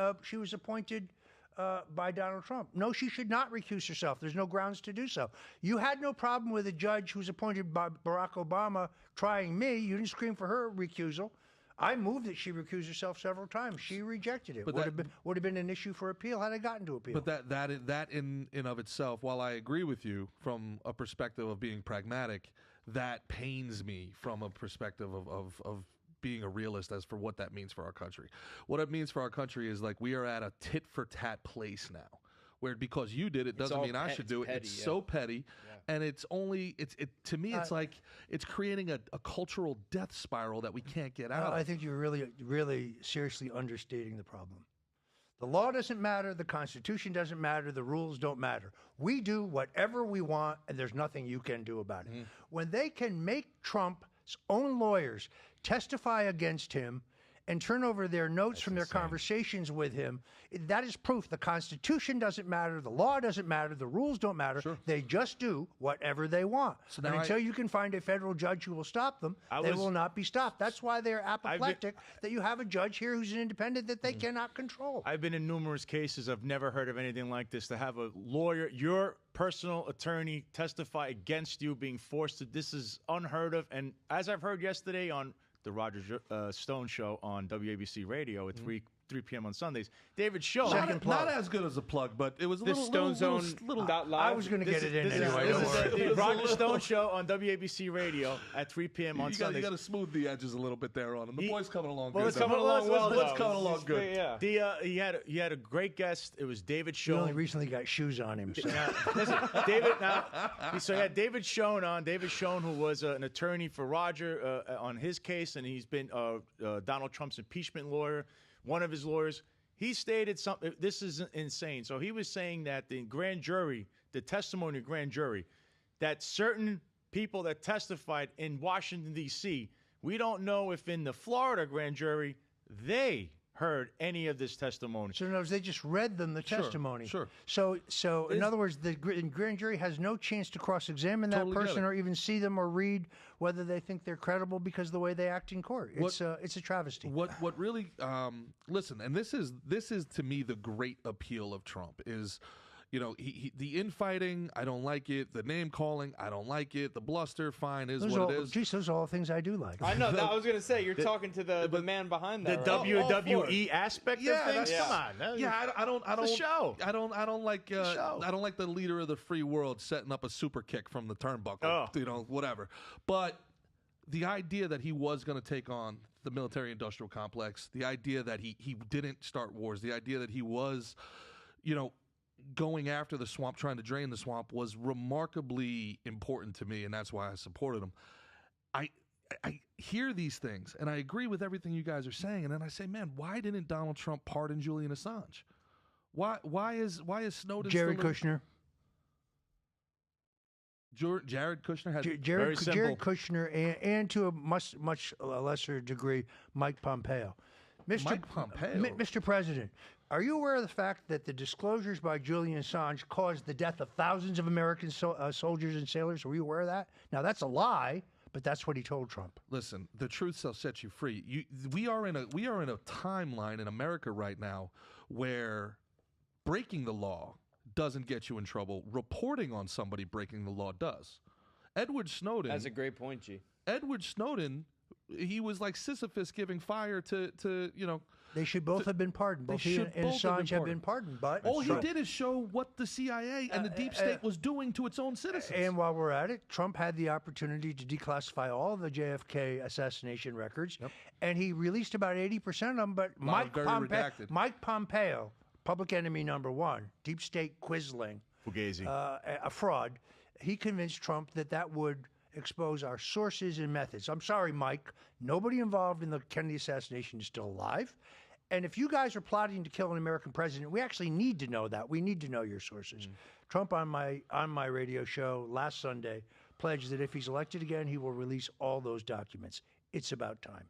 by Donald Trump. No, she should not recuse herself. There's no grounds to do so. You had no problem with a judge who's appointed by Barack Obama trying me. You didn't scream for her recusal. I moved that she recused herself several times. She rejected it. But would have been an issue for appeal had I gotten to appeal. But that in of itself, while I agree with you from a perspective of being pragmatic, that pains me from a perspective of being a realist as for what that means for our country. What it means for our country is like we are at a tit for tat place now, where because you did it doesn't mean I should do it. Petty, it's so petty. And it's only to me it's like it's creating a cultural death spiral that we can't get out of. I think you're really seriously understating the problem. The law doesn't matter, the Constitution doesn't matter, the rules don't matter. We do whatever we want, and there's nothing you can do about it. When they can make Trump's own lawyers testify against him and turn over their notes from their conversations with him, that is proof the Constitution doesn't matter, the law doesn't matter, the rules don't matter. Sure. They just do whatever they want. So and until you can find a federal judge who will stop them, they will not be stopped. That's why they're apoplectic, that you have a judge here who's an independent that they cannot control. I've been in numerous cases. I've never heard of anything like this. To have a lawyer, your personal attorney, testify against you being forced to, this is unheard of. And as I've heard yesterday on the Roger Stone show on WABC Radio at 3 p.m. on Sundays, David Schoen. Not as good as a plug, but it was a little Stone Zone. I was going to get it in anyway. This is the Roger Stone show on WABC Radio at 3 p.m. on Sundays. You got to smooth the edges a little bit there on him. The boy's coming along well, good. It's coming along well. It's coming along good. Yeah. He had a great guest. It was David He Schoen. only recently got shoes on him. So. Now, listen, David. So he had David Schoen on. David Schoen, who was an attorney for Roger on his case, and he's been Donald Trump's impeachment lawyer, one of his lawyers. He stated something. This is insane. So he was saying that the grand jury, the testimony of grand jury, that certain people that testified in Washington, D.C., we don't know if in the Florida grand jury they heard any of this testimony. So in other words, they just read them the testimony. Sure. So in other words, the grand jury has no chance to cross-examine that Totally get person it. or even see them or read whether they think they're credible because of the way they act in court. It's a travesty. What really listen, and this is to me the great appeal of Trump is, you know, the infighting, I don't like it. The name calling, I don't like it. The bluster, fine, is what it is. Geez, those are all things I do like. I know. I was gonna say you're talking to the man behind The that. right? WWE aspect of things. yeah. Come on. I don't. It's a show. I don't like. show. I don't like the leader of the free world setting up a super kick from the turnbuckle. Oh. You know, whatever. But the idea that he was going to take on the military-industrial complex, the idea that he didn't start wars, the idea that he was, you know, going after the swamp, trying to drain the swamp, was remarkably important to me, and that's why I supported him. I hear these things, and I agree with everything you guys are saying, and then I say, man, why didn't Donald Trump pardon Julian Assange? Why is Snowden Jared still Kushner. Jared Kushner had Jared Kushner and to a much lesser degree, Mike Pompeo. Mike Pompeo? Mr. President, are you aware of the fact that the disclosures by Julian Assange caused the death of thousands of American soldiers and sailors? Were you aware of that? Now, that's a lie, but that's what he told Trump. Listen, the truth shall set you free. We are in a timeline in America right now where breaking the law doesn't get you in trouble. Reporting on somebody breaking the law does. Edward Snowden. That's a great point, G. Edward Snowden, he was like Sisyphus giving fire to you know. They should both have been pardoned. Both he and Assange have been pardoned. But all he did is show what the CIA and the deep state was doing to its own citizens. And while we're at it, Trump had the opportunity to declassify all the JFK assassination records, and he released about 80% of them. But Mike Pompeo, public enemy number one, deep state quisling, Fugazi, a fraud, he convinced Trump that would expose our sources and methods. I'm sorry, Mike. Nobody involved in the Kennedy assassination is still alive. And if you guys are plotting to kill an American president, we actually need to know that. We need to know your sources. Trump on my radio show last Sunday pledged that if he's elected again, he will release all those documents. It's about time.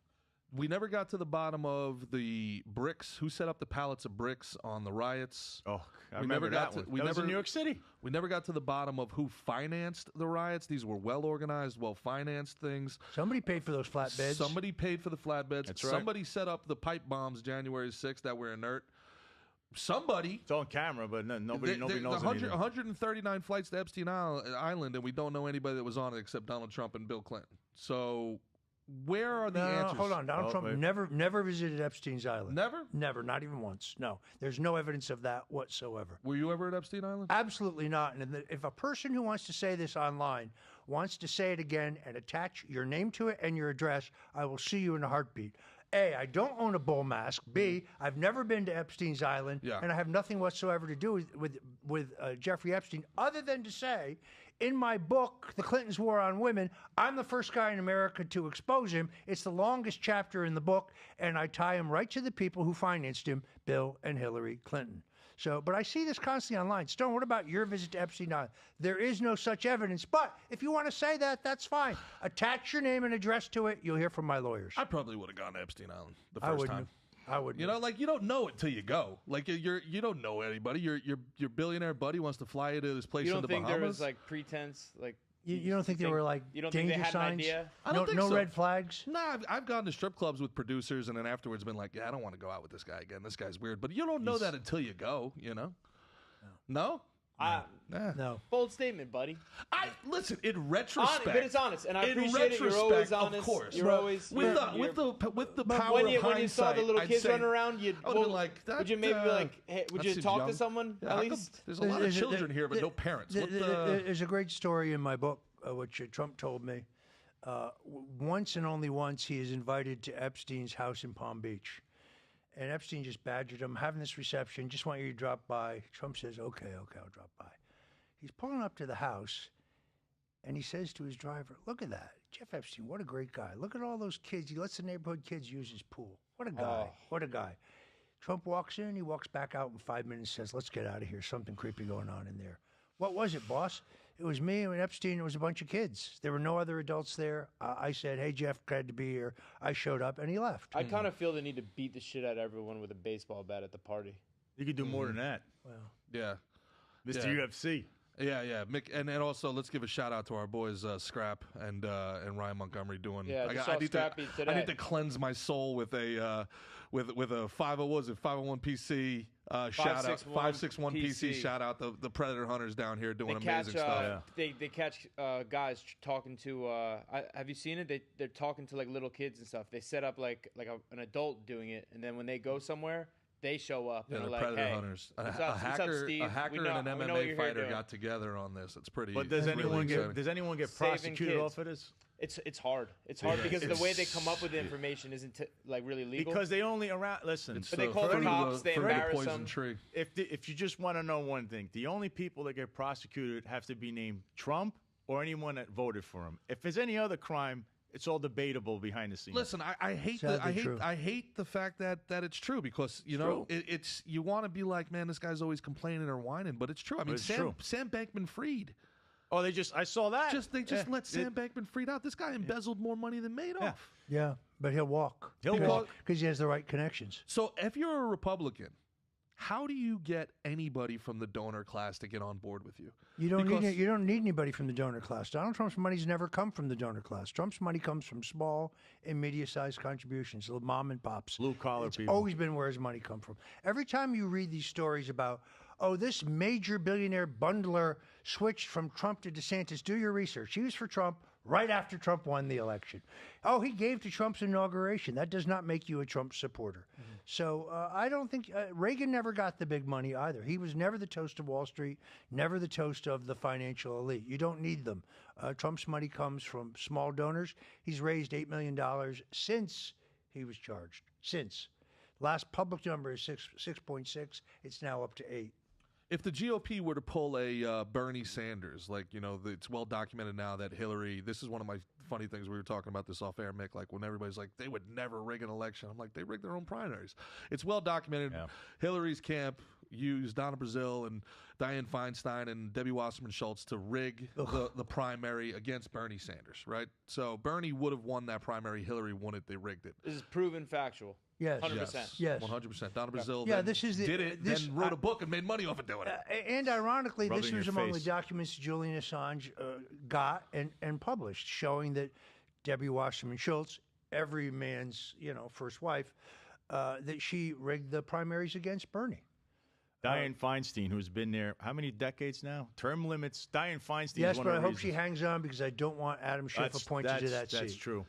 We never got to the bottom of the bricks. Who set up the pallets of bricks on the riots? Oh, I remember that one. That was in New York City. We never got to the bottom of who financed the riots. These were well-organized, well-financed things. Somebody paid for those flatbeds. Somebody paid for the flatbeds. That's right. Somebody set up the pipe bombs January 6th that were inert. Somebody. It's on camera, but nobody knows. 139 flights to Epstein Island, and we don't know anybody that was on it except Donald Trump and Bill Clinton. So where are the answers? Hold on. Donald Trump never visited Epstein's Island. Never? Never, not even once. No, there's no evidence of that whatsoever. Were you ever at Epstein Island? Absolutely not. And if a person who wants to say this online wants to say it again and attach your name to it and your address, I will sue you in a heartbeat. A, I don't own a bull mask. B, I've never been to Epstein's Island, and I have nothing whatsoever to do with Jeffrey Epstein, other than to say, in my book, The Clintons' War on Women, I'm the first guy in America to expose him. It's the longest chapter in the book, and I tie him right to the people who financed him, Bill and Hillary Clinton. So, but I see this constantly online. Stone, what about your visit to Epstein Island? There is no such evidence, but if you want to say that, that's fine. Attach your name and address to it. You'll hear from my lawyers. I probably would have gone to Epstein Island the first time. I wouldn't. You know, like you don't know it till you go. Like you don't know anybody. Your billionaire buddy wants to fly you to this place in the Bahamas. You don't think there was like pretense, like you don't think there were like you don't think danger they had signs? an idea? I don't think no so. red flags. Nah, I've gone to strip clubs with producers and then afterwards been like, yeah, I don't want to go out with this guy again. This guy's weird. But you don't know that until you go. You know? No. No. Bold statement, buddy. Listen. In retrospect, but it's honest, and I appreciate it. You're always honest. Of course, you're always with the power when of you hindsight, saw the little I'd kids say, running around, would you maybe be like, hey, would you talk to someone at least? There's a lot of children here, but no parents. There's a great story in my book, which Trump told me. Once and only once, he is invited to Epstein's house in Palm Beach. And Epstein just badgered him, having this reception, just want you to drop by. Trump says, okay, I'll drop by. He's pulling up to the house, and he says to his driver, look at that. Jeff Epstein, what a great guy. Look at all those kids. He lets the neighborhood kids use his pool. What a guy. What a guy. Trump walks in. He walks back out in 5 minutes, says, let's get out of here. Something creepy going on in there. What was it, boss? It was me and Epstein. It was a bunch of kids. There were no other adults there. I said, "Hey, Jeff, glad to be here." I showed up, and he left. I kind of feel the need to beat the shit out of everyone with a baseball bat at the party. You could do more than that, Well, Yeah. Mr. Yeah. UFC. Yeah. Mick, and also let's give a shout out to our boys Scrap and Ryan Montgomery doing. Yeah, I just saw I need Scrappy to today. I need to cleanse my soul with a 501 PC shout out 561 PC shout out the Predator Hunters down here doing amazing stuff. They catch guys talking to. Have you seen it? They're talking to like little kids and stuff. They set up like an adult doing it, and then when they go somewhere, they show up Yeah, and the are like, Predator "Hey, Hunters. what's up, Steve? A hacker We know- and an we know what MMA you're here fighter doing." got together on this. It's pretty. But does really anyone exciting. get Saving prosecuted kids. off of this? It's hard. It's hard because the way they come up with the information isn't like really legal. Because they only around. Listen, It's But they the call the fruit of cops, they fruit of the embarrass poison them. tree. if you just want to know one thing, the only people that get prosecuted have to be named Trump or anyone that voted for him. If there's any other crime, it's all debatable behind the scenes. Listen, I hate Sadly true. I hate the fact that it's true because it's you want to be like, man, this guy's always complaining or whining, but it's true. I mean, it's true. Sam Bankman-Fried. Oh, I saw that. They just let Sam Bankman-Fried out. This guy embezzled more money than Madoff. yeah, but he'll walk. He'll walk. Because he has the right connections. So if you're a Republican, how do you get anybody from the donor class to get on board with you? You don't need anybody from the donor class. Donald Trump's money's never come from the donor class. Trump's money comes from small and medium-sized contributions, little mom and pops. Blue-collar It's people. always been where his money come from. Every time you read these stories about, oh, this major billionaire bundler switched from Trump to DeSantis, do your research. He was for Trump right after Trump won the election. Oh, he gave to Trump's inauguration. That does not make you a Trump supporter. So I don't think Reagan never got the big money either. He was never the toast of Wall Street, never the toast of the financial elite. You don't need them. Trump's money comes from small donors. He's raised $8 million since he was charged. Since. Last public number is 6.6. It's now up to 8. If the GOP were to pull a Bernie Sanders, like, it's well documented now that Hillary, this is one of my funny things, we were talking about this off air, Mick, like when everybody's like, they would never rig an election. I'm like, they rigged their own primaries. It's well documented. Yeah. Hillary's camp used Donna Brazile and Dianne Feinstein and Debbie Wasserman Schultz to rig the primary against Bernie Sanders, right? So Bernie would have won that primary. Hillary won it. They rigged it. This is proven factual. Yes. 100%. Yes. 100%. Donna Brazile Yeah, then this is the- did it, this- then wrote a book and made money off of doing it. And ironically, this Rubbing was your among face. the documents Julian Assange got and published, showing that Debbie Wasserman Schultz, every man's first wife, that she rigged the primaries against Bernie. Dianne Feinstein, who's been there how many decades now? Term limits. Dianne Feinstein. Yes, is one but I of the hope she reasons. hangs on because I don't want Adam Schiff appointed to that seat. That's true.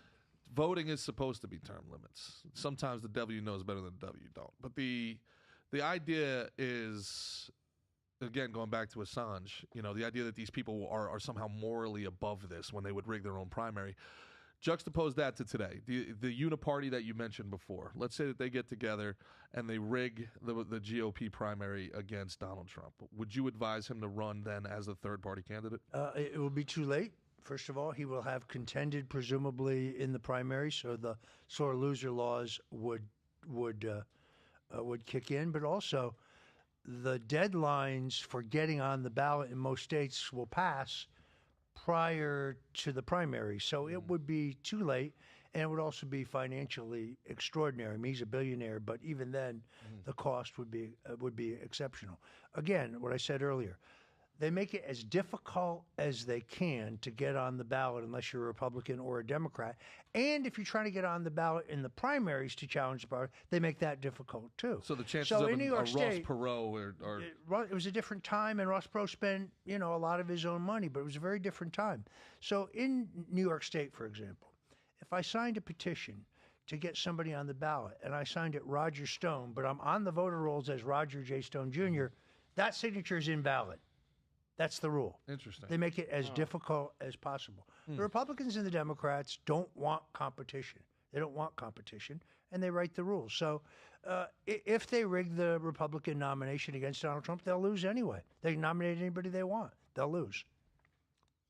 Voting is supposed to be term limits. Sometimes the W knows better than the W don't. But the idea is, again, going back to Assange, the idea that these people are somehow morally above this when they would rig their own primary. Juxtapose that to today. The uniparty that you mentioned before. Let's say that they get together and they rig the GOP primary against Donald Trump. Would you advise him to run then as a third-party candidate? It will be too late. First of all, he will have contended presumably in the primary, so the sore loser laws would kick in. But also, the deadlines for getting on the ballot in most states will pass prior to the primary, so it would be too late, and it would also be financially extraordinary. I mean, he's a billionaire, but even then, the cost would be exceptional. Again, what I said earlier. They make it as difficult as they can to get on the ballot unless you're a Republican or a Democrat. And if you're trying to get on the ballot in the primaries to challenge the party, they make that difficult too. So the chances So of in New York Ross State, Perot are it was a different time, and Ross Perot spent a lot of his own money, but it was a very different time. So in New York State, for example, if I signed a petition to get somebody on the ballot, and I signed it Roger Stone, but I'm on the voter rolls as Roger J. Stone Jr., that signature is invalid. That's the rule. interesting. They make it as difficult as possible. The Republicans and the Democrats don't want competition. They don't want competition, and they write the rules. So if they rig the Republican nomination against Donald Trump, they'll lose anyway. They can nominate anybody they want. They'll lose.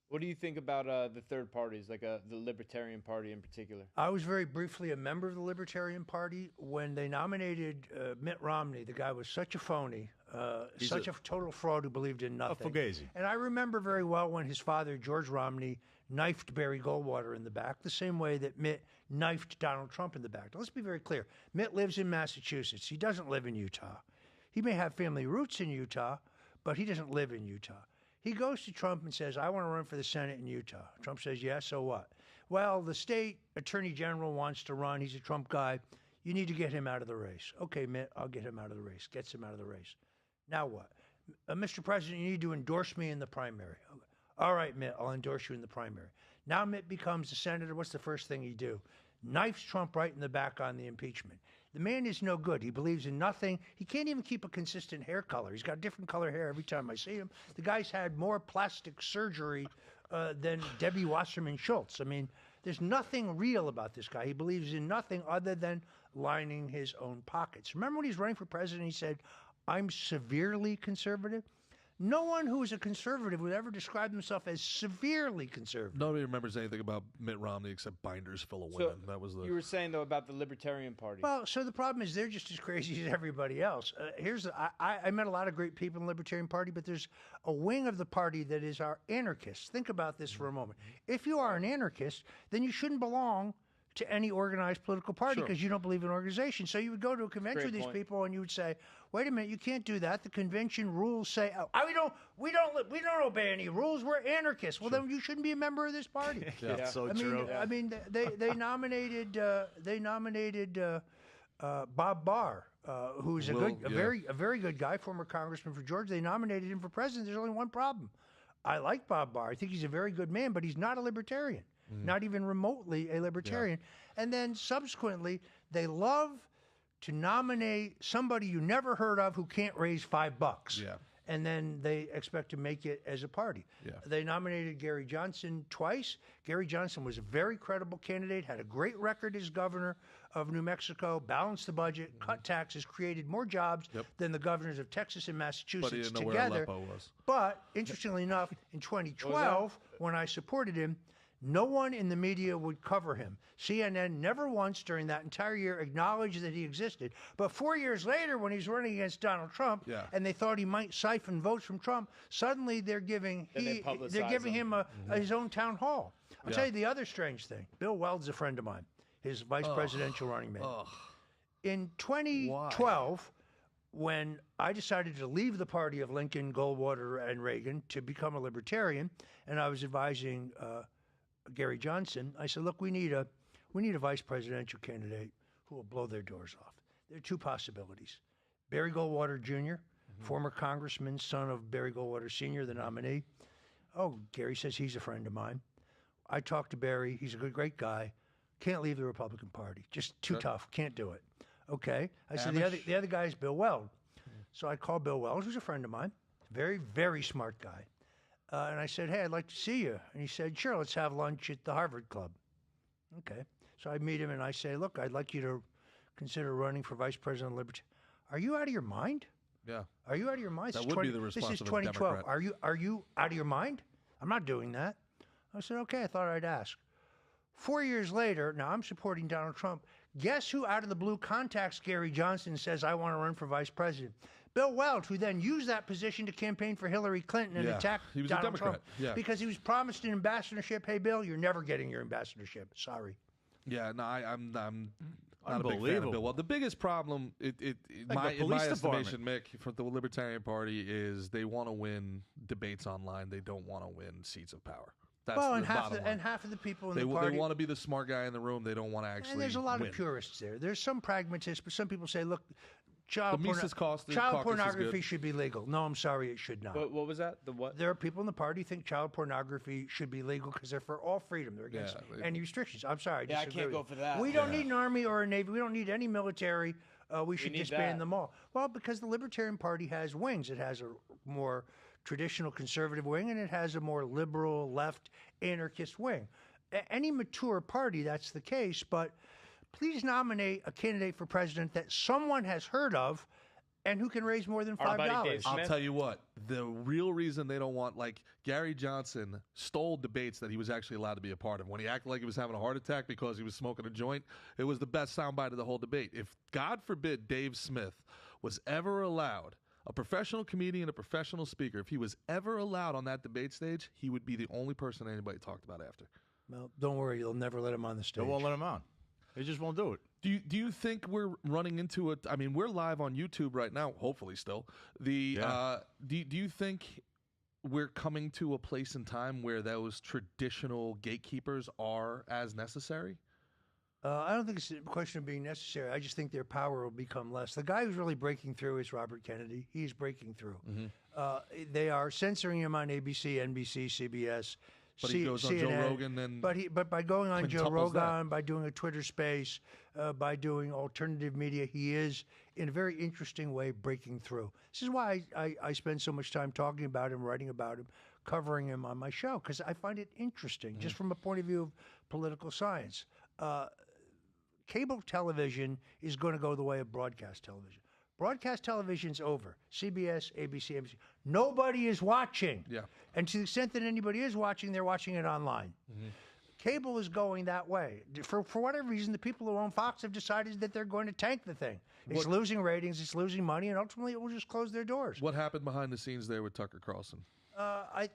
What do you think about the third parties, like the Libertarian Party in particular? I was very briefly a member of the Libertarian Party when they nominated Mitt Romney. The guy was such a phony, such a total fraud who believed in nothing. A fugazi. And I remember very well when his father, George Romney, knifed Barry Goldwater in the back, the same way that Mitt knifed Donald Trump in the back. Now, let's be very clear. Mitt lives in Massachusetts. He doesn't live in Utah. He may have family roots in Utah, but he doesn't live in Utah. He goes to Trump and says, I want to run for the Senate in Utah. Trump says, yeah, so what? Well, the state attorney general wants to run. He's a Trump guy. You need to get him out of the race. Okay, Mitt, I'll get him out of the race. Gets him out of the race. Now what? Mr. President, you need to endorse me in the primary. Okay. All right, Mitt, I'll endorse you in the primary. Now Mitt becomes the senator. What's the first thing he do? Knifes Trump right in the back on the impeachment. The man is no good. He believes in nothing. He can't even keep a consistent hair color. He's got different color hair every time I see him. The guy's had more plastic surgery than Debbie Wasserman Schultz. I mean, there's nothing real about this guy. He believes in nothing other than lining his own pockets. Remember when he's running for president, he said, I'm severely conservative? No one who is a conservative would ever describe himself as severely conservative. Nobody remembers anything about Mitt Romney except binders full of women. That was the. You were saying though about the Libertarian Party. Well, so the problem is they're just as crazy as everybody else. I met a lot of great people in the Libertarian Party, but there's a wing of the party that is our anarchists. Think about this for a moment. If you are an anarchist, then you shouldn't belong to any organized political party because you don't believe in organization. So you would go to a convention with these people and you would say, wait a minute, you can't do that. The convention rules say, we don't obey any rules. We're anarchists. Well, then you shouldn't be a member of this party. That's so true. I mean, they nominated Bob Barr, who's a very good guy, former congressman for Georgia. They nominated him for president. There's only one problem. I like Bob Barr. I think he's a very good man, but he's not a libertarian. Not even remotely a libertarian. Yeah. And then subsequently, they love to nominate somebody you never heard of who can't raise $5. Yeah. And then they expect to make it as a party. Yeah. They nominated Gary Johnson twice. Gary Johnson was a very credible candidate, had a great record as governor of New Mexico, balanced the budget, cut taxes, created more jobs than the governors of Texas and Massachusetts but he didn't know together. Where Aleppo was. But interestingly enough, in 2012, when I supported him, no one in the media would cover him. CNN never once during that entire year acknowledged that he existed. But 4 years later, when he's running against Donald Trump, and they thought he might siphon votes from Trump, suddenly they're giving him his own town hall. I'll tell you the other strange thing. Bill Weld's a friend of mine, his vice presidential running mate. In 2012, when I decided to leave the party of Lincoln, Goldwater, and Reagan to become a libertarian, and I was advising Gary Johnson, I said, look, we need a vice presidential candidate who will blow their doors off. There are two possibilities. Barry Goldwater Jr., former congressman, son of Barry Goldwater Sr., the nominee. Oh, Gary says he's a friend of mine. I talked to Barry. He's a great guy. Can't leave the Republican Party. Just too tough. Can't do it. Okay. I said, the other guy is Bill Weld. So I called Bill Weld, who's a friend of mine. Very, very smart guy. And I said, hey, I'd like to see you. And he said, sure, let's have lunch at the Harvard Club. Okay. So I meet him and I say, look, I'd like you to consider running for vice president of Liberty. Are you out of your mind? Yeah. Are you out of your mind? That would be the response This is of a 2012. Democrat. Are you out of your mind? I'm not doing that. I said, okay, I thought I'd ask. 4 years later, now I'm supporting Donald Trump. Guess who out of the blue contacts Gary Johnson and says, I want to run for vice president? Bill Weld, who then used that position to campaign for Hillary Clinton and attack Donald Trump because he was promised an ambassadorship. Hey, Bill, you're never getting your ambassadorship. Sorry. Yeah, no, I'm not a big fan of Bill Weld. The biggest problem, in my estimation, Mick, for the Libertarian Party is they want to win debates online. They don't want to win seats of power. That's half of the people in the party, they want to be the smart guy in the room. They don't want to actually. And there's a lot of purists there. There's some pragmatists, but some people say, look, child pornography should be legal. No, I'm sorry, it should not. What was that? The what? There are people in the party who think child pornography should be legal because they're for all freedom. They're against any restrictions. I'm sorry. I can't go for that. We don't need an army or a navy. We don't need any military. We should disband them all. Well, because the Libertarian Party has wings. It has a more traditional conservative wing, and it has a more liberal left anarchist wing. Any mature party, that's the case, but please nominate a candidate for president that someone has heard of and who can raise more than Our buddy $5. Dave I'll Smith? tell you what, the real reason they don't want, like, Gary Johnson stole debates that he was actually allowed to be a part of. When he acted like he was having a heart attack because he was smoking a joint, it was the best soundbite of the whole debate. If, God forbid, Dave Smith was ever allowed, a professional comedian, a professional speaker, if he was ever allowed on that debate stage, he would be the only person anybody talked about after. Well, don't worry, you'll never let him on the stage. They won't let him on. They just won't do it. Do you think we're running into it? I mean, we're live on YouTube right now, hopefully still. Do you think we're coming to a place in time where those traditional gatekeepers are as necessary? I don't think it's a question of being necessary. I just think their power will become less. The guy who's really breaking through is Robert Kennedy. He's breaking through. They are censoring him on ABC, NBC, CBS. But he goes on CNN, Joe Rogan and but by going on Joe quintuples that. Rogan, by doing a Twitter space, by doing alternative media, he is in a very interesting way breaking through. This is why I spend so much time talking about him, writing about him, covering him on my show, because I find it interesting, just from a point of view of political science. Cable television is going to go the way of broadcast television. Broadcast television's over. CBS, ABC, NBC. Nobody is watching. Yeah. And to the extent that anybody is watching, they're watching it online. Cable is going that way. For whatever reason, the people who own Fox have decided that they're going to tank the thing. It's losing ratings, it's losing money, and ultimately it will just close their doors. What happened behind the scenes there with Tucker Carlson?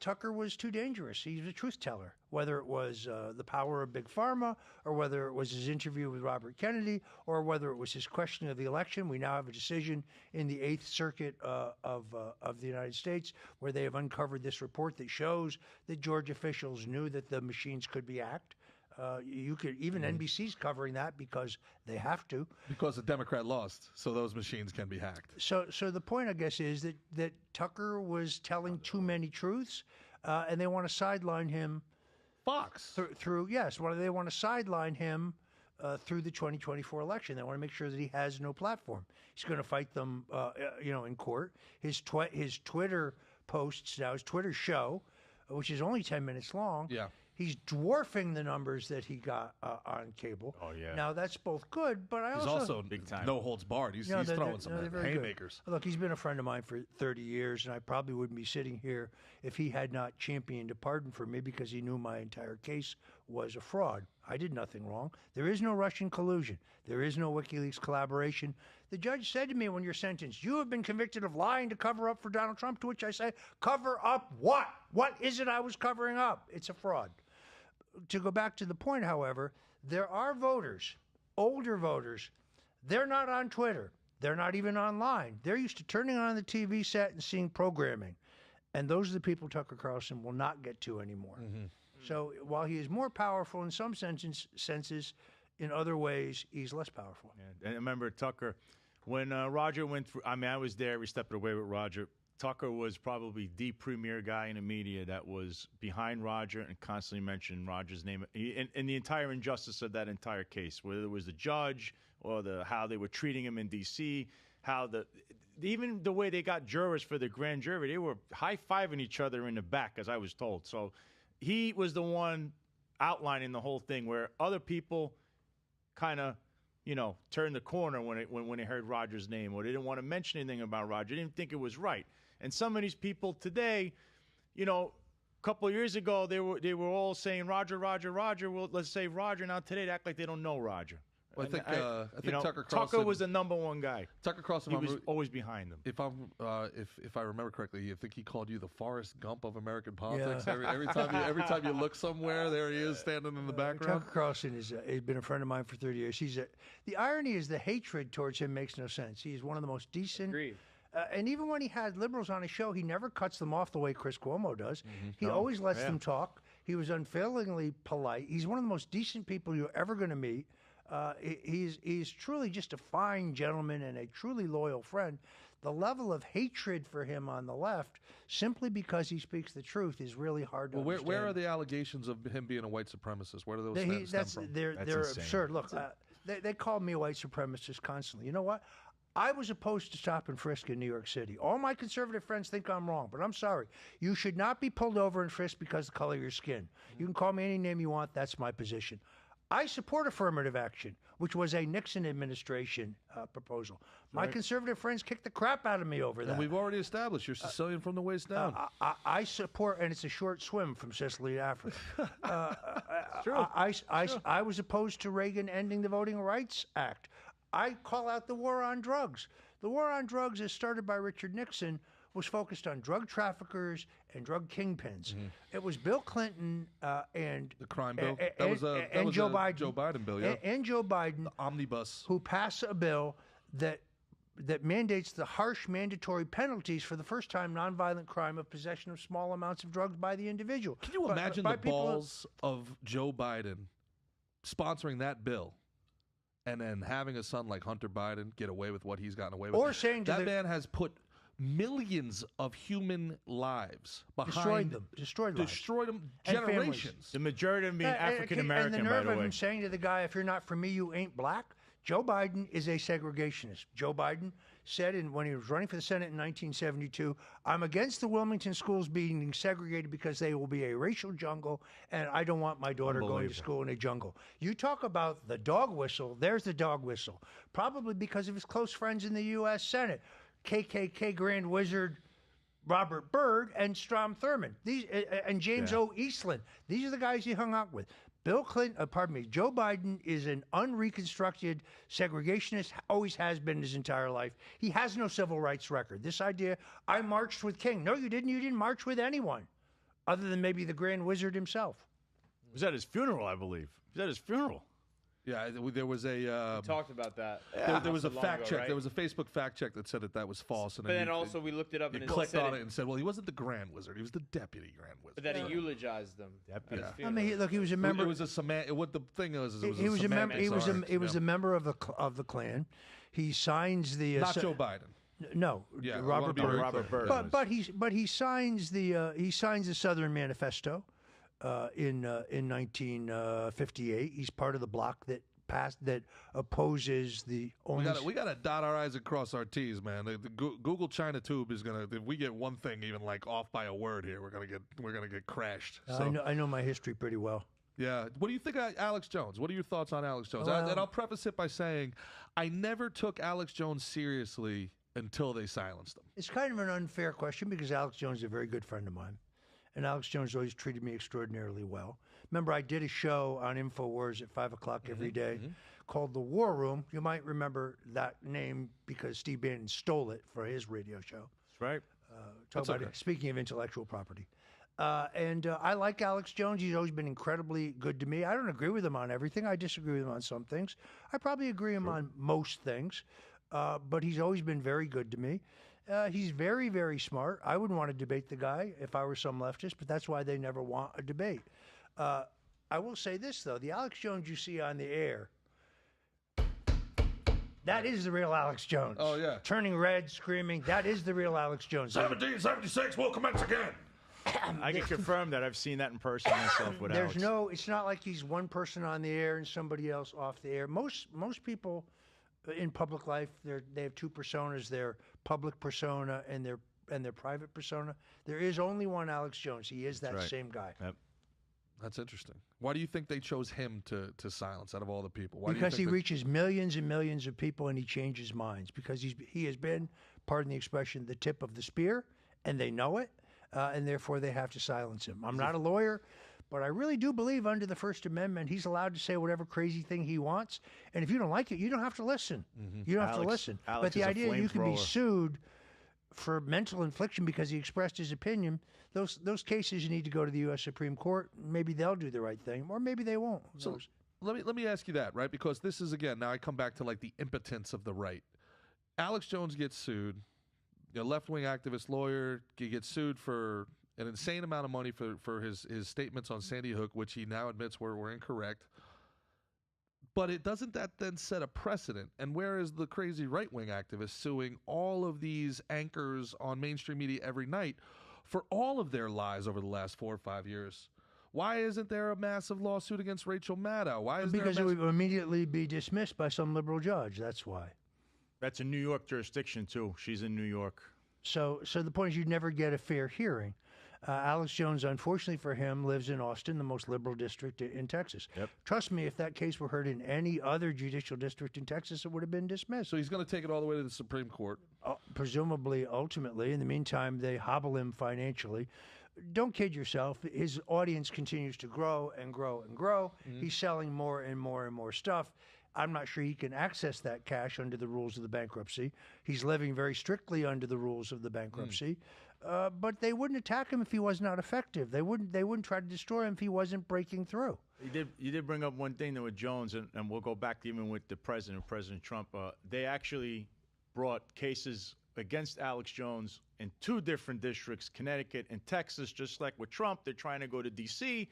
Tucker was too dangerous. He's a truth teller. Whether it was the power of Big Pharma, or whether it was his interview with Robert Kennedy, or whether it was his questioning of the election. We now have a decision in the Eighth Circuit of the United States where they have uncovered this report that shows that Georgia officials knew that the machines could be hacked. You could even NBC's covering that because they have to. Because the Democrat lost, so those machines can be hacked. So the point, I guess, is that Tucker was telling too many truths, and they want to sideline him. Fox. Through yes, they want to sideline him through the 2024 election. They want to make sure that he has no platform. He's going to fight them, in court. His Twitter posts now, his Twitter show, which is only 10 minutes long. Yeah. He's dwarfing the numbers that he got on cable. Oh, yeah. Now that's both good, but He's also big time. no holds barred. He's they're throwing some very good. haymakers. Look, he's been a friend of mine for 30 years, and I probably wouldn't be sitting here if he had not championed a pardon for me because he knew my entire case was a fraud. I did nothing wrong. There is no Russian collusion. There is no WikiLeaks collaboration. The judge said to me when you're sentenced, you have been convicted of lying to cover up for Donald Trump, to which I say, cover up what? What is it I was covering up? It's a fraud. To go back to the point, however, there are voters, older voters, they're not on Twitter. They're not even online. They're used to turning on the TV set and seeing programming. And those are the people Tucker Carlson will not get to anymore. So while he is more powerful in some senses, in other ways, he's less powerful. Yeah. And remember, Tucker, when Roger went through, I was there every step of the way with Roger. Tucker was probably the premier guy in the media that was behind Roger and constantly mentioned Roger's name. And the entire injustice of that entire case, whether it was the judge or how they were treating him in D.C., even the way they got jurors for the grand jury, they were high-fiving each other in the back, as I was told. So he was the one outlining the whole thing where other people kind of, turned the corner when they heard Roger's name, or they didn't want to mention anything about Roger. They didn't think it was right. And some of these people today, a couple of years ago, they were all saying Roger, Roger, Roger. Well, let's say Roger. Now today, they act like they don't know Roger. Well, I think Tucker Carlson. Tucker was the number one guy. Tucker Carlson. He was always behind them. If I remember correctly, I think he called you the Forrest Gump of American politics. Yeah. Every time you look somewhere, there he is standing in the background. Tucker Carlson has been a friend of mine for 30 years. The irony is the hatred towards him makes no sense. He's one of the most decent. Agreed. And even when he had liberals on his show, he never cuts them off the way Chris Cuomo does. He always lets them talk. He was unfailingly polite. He's one of the most decent people you're ever going to meet. He's truly just a fine gentleman and a truly loyal friend. The level of hatred for him on the left, simply because he speaks the truth, is really hard to understand. Where are the allegations of him being a white supremacist? Where do those stem from? They're absurd. Look, they called me a white supremacist constantly. You know what? I was opposed to stop and frisk in New York City. All my conservative friends think I'm wrong, but I'm sorry. You should not be pulled over and frisked because of the color of your skin. You can call me any name you want. That's my position. I support affirmative action, which was a Nixon administration proposal. My conservative friends kicked the crap out of me over that. And we've already established you're Sicilian from the waist down. I support, and it's a short swim from Sicily to Africa. True. I was opposed to Reagan ending the Voting Rights Act. I call out the war on drugs. The war on drugs, as started by Richard Nixon, was focused on drug traffickers and drug kingpins. It was Bill Clinton and the crime bill. That was Joe Biden. Joe Biden bill, yeah. And Joe Biden, the omnibus, who passed a bill that mandates the harsh mandatory penalties for the first time nonviolent crime of possession of small amounts of drugs by the individual. Can you imagine the balls of Joe Biden sponsoring that bill? And then having a son like Hunter Biden get away with what he's gotten away with. Or saying that man has put millions of human lives behind destroyed them generations. The majority of them being African American, by the way. And the nerve of him saying to the guy, "If you're not for me, you ain't black." Joe Biden is a segregationist. Joe Biden said when he was running for the Senate in 1972, "I'm against the Wilmington schools being segregated because they will be a racial jungle, and I don't want my daughter going to school in a jungle." You talk about the dog whistle. There's the dog whistle. Probably because of his close friends in the U.S. Senate. KKK Grand Wizard Robert Byrd and Strom Thurmond, and James O. Eastland. These are the guys he hung out with. Joe Biden is an unreconstructed segregationist, always has been his entire life. He has no civil rights record. This idea, I marched with King. No, you didn't. You didn't march with anyone other than maybe the Grand Wizard himself. It was at his funeral, I believe. It was at his funeral. Yeah, there was a. We talked about that. There was a fact check. Right? There was a Facebook fact check that said that was false. And but then also we looked it up and it clicked said on it and said, "Well, he wasn't the Grand Wizard. He was the Deputy Grand Wizard." But then he eulogized them. I mean, look, he was a member. It was a what the thing is it was he a was a member. He was a a member of the Klan. He signs the not Joe Biden. No, yeah, Robert Byrd. But he signs the Southern Manifesto in 1958. He's part of the bloc that opposes the only. We gotta dot our I's and cross our T's, man. The Google China Tube is gonna. If we get one thing even like off by a word here, we're gonna get crashed. So. I know my history pretty well. Yeah. What do you think of Alex Jones? What are your thoughts on Alex Jones? And I'll preface it by saying, I never took Alex Jones seriously until they silenced him. It's kind of an unfair question because Alex Jones is a very good friend of mine, and Alex Jones always treated me extraordinarily well. Remember, I did a show on InfoWars at 5 o'clock every day called The War Room. You might remember that name because Steve Bannon stole it for his radio show. That's right. Speaking of intellectual property. I like Alex Jones. He's always been incredibly good to me. I don't agree with him on everything. I disagree with him on some things. I probably agree with him on most things. But he's always been very good to me. He's very, very smart. I wouldn't want to debate the guy if I were some leftist, but that's why they never want a debate. I will say this, though. The Alex Jones you see on the air, that is the real Alex Jones. Oh, yeah. Turning red, screaming. That is the real Alex Jones. 1776, we'll commence again. I can confirm that I've seen that in person myself with Alex. It's not like he's one person on the air and somebody else off the air. Most people in public life, they have two personas: their public persona and their private persona. There is only one Alex Jones. He is that same guy. Yep. That's interesting. Why do you think they chose him to silence out of all the people? Because he reaches millions and millions of people and he changes minds. Because he has been, pardon the expression, the tip of the spear, and they know it, and therefore they have to silence him. I'm not a lawyer, but I really do believe under the First Amendment he's allowed to say whatever crazy thing he wants, and if you don't like it, you don't have to listen. You don't have to listen. But the idea you can be sued for mental infliction because he expressed his opinion, those cases you need to go to the U.S. Supreme Court. Maybe they'll do the right thing, or maybe they won't. So let me ask you that, right? Because this is, again, now I come back to like the impotence of the right. Alex Jones gets sued, a left-wing activist lawyer, he gets sued for an insane amount of money for his statements on Sandy Hook, which he now admits were incorrect. But doesn't that then set a precedent? And where is the crazy right-wing activist suing all of these anchors on mainstream media every night for all of their lies over the last 4 or 5 years? Why isn't there a massive lawsuit against Rachel Maddow? Because it would immediately be dismissed by some liberal judge. That's why. That's a New York jurisdiction, too. She's in New York. So the point is you'd never get a fair hearing. Alex Jones, unfortunately for him, lives in Austin, the most liberal district in Texas. Yep. Trust me, if that case were heard in any other judicial district in Texas, it would have been dismissed. So he's going to take it all the way to the Supreme Court. Presumably, ultimately. In the meantime, they hobble him financially. Don't kid yourself. His audience continues to grow and grow and grow. He's selling more and more and more stuff. I'm not sure he can access that cash under the rules of the bankruptcy. He's living very strictly under the rules of the bankruptcy. But they wouldn't attack him if he was not effective. They wouldn't try to destroy him if he wasn't breaking through. You did bring up one thing there with Jones, and we'll go back even with the president, President Trump. They actually brought cases against Alex Jones in 2 different districts, Connecticut and Texas. Just like with Trump, they're trying to go to D.C.,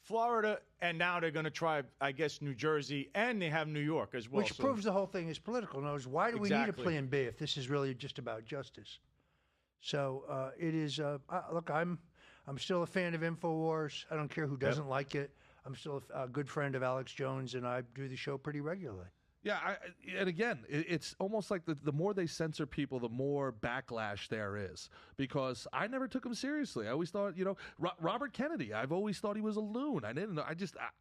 Florida, and now they're going to try, I guess, New Jersey, and they have New York as well. Which proves the whole thing is political. In other words, why do we need a plan B if this is really just about justice? So it is. Look, I'm still a fan of Infowars. I don't care who doesn't like it. I'm still a good friend of Alex Jones, and I do the show pretty regularly. Yeah, and again, it's almost like the more they censor people, the more backlash there is. Because I never took him seriously. I always thought, Robert Kennedy, I've always thought he was a loon. I didn't know.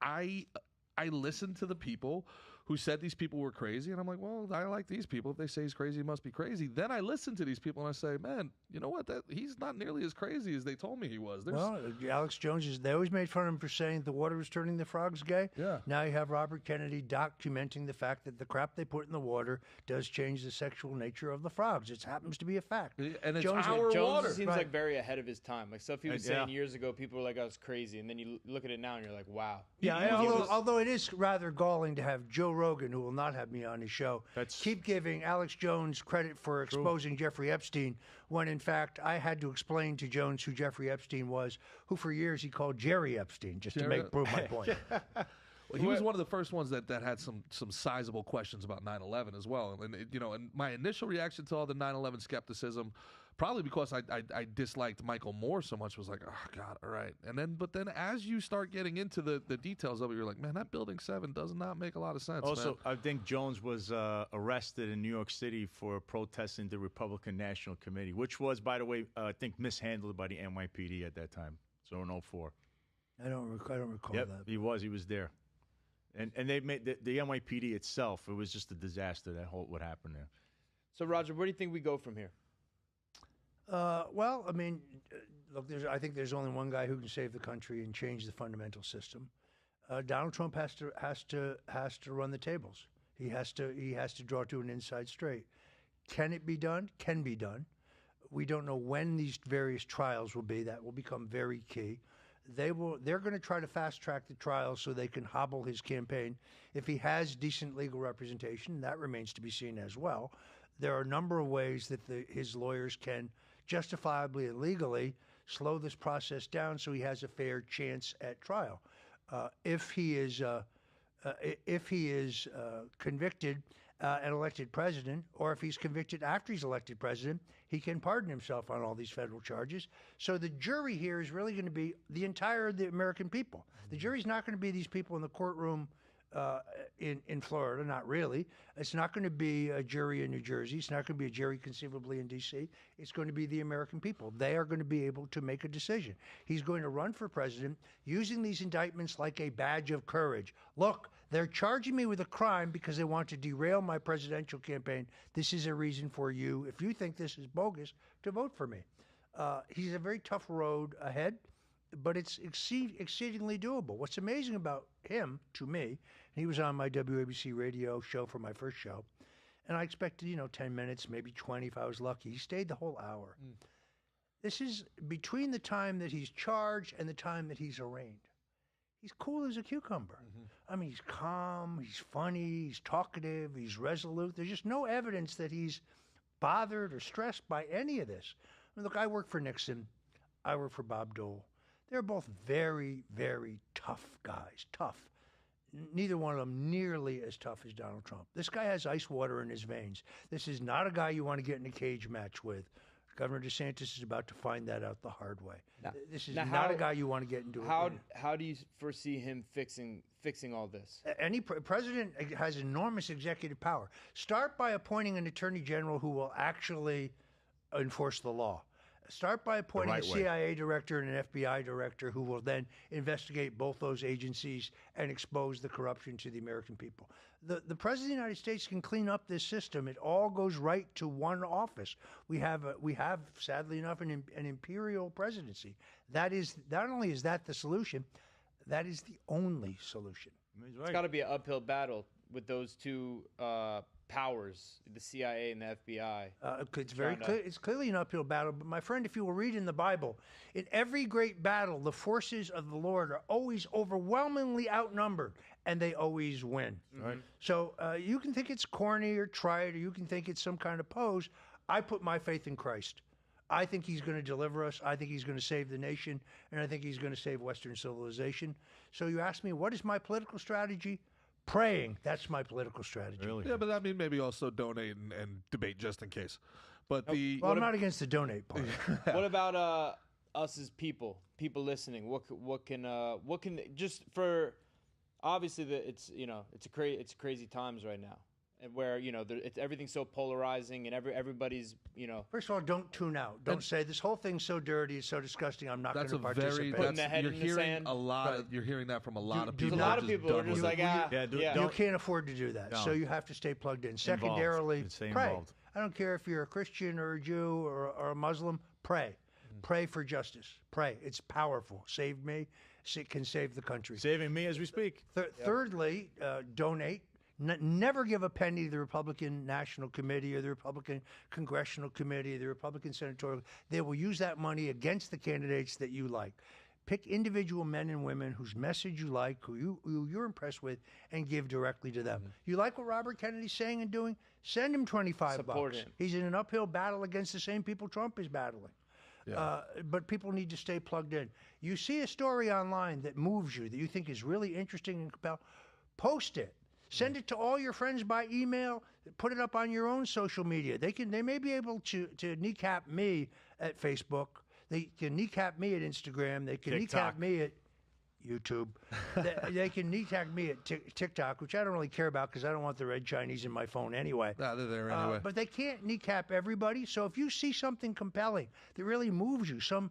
I listened to the people who said these people were crazy, and I'm like, well, I like these people. If they say he's crazy, he must be crazy. Then I listen to these people, and I say, man, you know what? He's not nearly as crazy as they told me he was. Well, Alex Jones, they always made fun of him for saying the water was turning the frogs gay. Yeah. Now you have Robert Kennedy documenting the fact that the crap they put in the water does change the sexual nature of the frogs. It happens to be a fact. And it's Jones water. Seems Right. like very ahead of his time. Like stuff he was saying years ago, people were like, "I was crazy," and then you look at it now and you're like, "Wow." Yeah, although it is rather galling to have Joe Rogan, who will not have me on his show, keep giving Alex Jones credit for exposing Jeffrey Epstein, when in fact I had to explain to Jones who Jeffrey Epstein was, who for years he called Jerry Epstein, just to prove my point. Well, he was one of the first ones that had some sizable questions about 9/11 as well. And my initial reaction to all the 9/11 skepticism, probably because I disliked Michael Moore so much, was like, oh God, all right. But then as you start getting into the details of it, you're like, man, that Building 7 does not make a lot of sense. Also, man. I think Jones was arrested in New York City for protesting the Republican National Committee, which was, by the way, I think mishandled by the NYPD at that time. So in 2004. I don't recall Yep, that. he was there. And they made the NYPD itself, it was just a disaster, what happened there. So, Roger, where do you think we go from here? Well, I mean, look, I think there's only one guy who can save the country and change the fundamental system. Donald Trump has to run the tables. He has to draw to an inside straight. Can it be done? Can be done. We don't know when these various trials will be. That will become very key. They're going to try to fast track the trials so they can hobble his campaign. If he has decent legal representation, that remains to be seen as well. There are a number of ways that his lawyers can justifiably and legally slow this process down so he has a fair chance at trial. If he is convicted and elected president, or if he's convicted after he's elected president, he can pardon himself on all these federal charges. So the jury here is really going to be the American people. The jury's not going to be these people in the courtroom in Florida, not really. It's not going to be a jury in New Jersey. It's not going to be a jury conceivably in D.C. It's going to be the American people. They are going to be able to make a decision. He's going to run for president using these indictments like a badge of courage. Look, they're charging me with a crime because they want to derail my presidential campaign. This is a reason for you, if you think this is bogus, to vote for me. He's a very tough road ahead, but it's exceedingly doable. What's amazing about him, to me, he was on my WABC radio show for my first show, and I expected, 10 minutes, maybe 20 if I was lucky. He stayed the whole hour. This is between the time that he's charged and the time that he's arraigned. He's cool as a cucumber. I mean, he's calm, he's funny, he's talkative, he's resolute. There's just no evidence that he's bothered or stressed by any of this. I mean, look, I work for Nixon. I work for Bob Dole. They're both very, very tough guys, tough. Neither one of them nearly as tough as Donald Trump. This guy has ice water in his veins. This is not a guy you want to get in a cage match with. Governor DeSantis is about to find that out the hard way. This is not a guy you want to get into. How do you foresee him fixing all this? Any president has enormous executive power. Start by appointing an attorney general who will actually enforce the law. Start by appointing right a way. CIA director and an FBI director who will then investigate both those agencies and expose the corruption to the American people. The President of the United States can clean up this system. It all goes right to one office. We have sadly enough, an imperial presidency. That is, not only is that the solution, that is the only solution. He's It's right. got to be an uphill battle with those two powers, the CIA and the FBI. It's very Trying to- clear. It's clearly an uphill battle. But my friend, if you will read in the Bible, in every great battle, the forces of the Lord are always overwhelmingly outnumbered, and they always win. Right. So you can think it's corny or trite, or you can think it's some kind of pose. I put my faith in Christ. I think he's going to deliver us. I think he's going to save the nation, and I think he's going to save Western civilization. So you ask me, what is my political strategy? Praying. That's my political strategy. Really? Yeah, but I mean, maybe also donate and debate just in case. But the Well, I'm not against the donate part. What about us as people listening? What can just for obviously it's it's crazy times right now, and where everything's so polarizing and everybody's First of all, don't tune out. Don't say this whole thing's so dirty, it's so disgusting. I'm not going that's to a very participate. Putting the head you're in the hearing sand. a lot. Right. You're hearing that from a lot of do people. a not- lot of people are done just with like it. Yeah, You don't- can't afford to do that, No. so you have to stay plugged in. Secondarily, Stay pray. involved. I don't care if you're a Christian or a Jew or a Muslim. Pray. Pray for justice. Pray. It's powerful. Saved me. It can save the country. Saving me as we speak. Thirdly, donate. Never give a penny to the Republican National Committee or the Republican Congressional Committee or the Republican Senatorial. They will use that money against the candidates that you like. Pick individual men and women whose message you like, who you're impressed with, and give directly to them. You like what Robert Kennedy's saying and doing? Send him 25 Support bucks. him. He's in an uphill battle against the same people Trump is battling. But people need to stay plugged in. You see a story online that moves you, that you think is really interesting and compelling, post it. Send it to all your friends by email. Put it up on your own social media. They may be able to kneecap me at Facebook. They can kneecap me at Instagram. They can kneecap TikTok. me at YouTube. They can kneecap me at TikTok, which I don't really care about because I don't want the red Chinese in my phone anyway. Nah, they're there anyway. But they can't kneecap everybody. So if you see something compelling that really moves you, some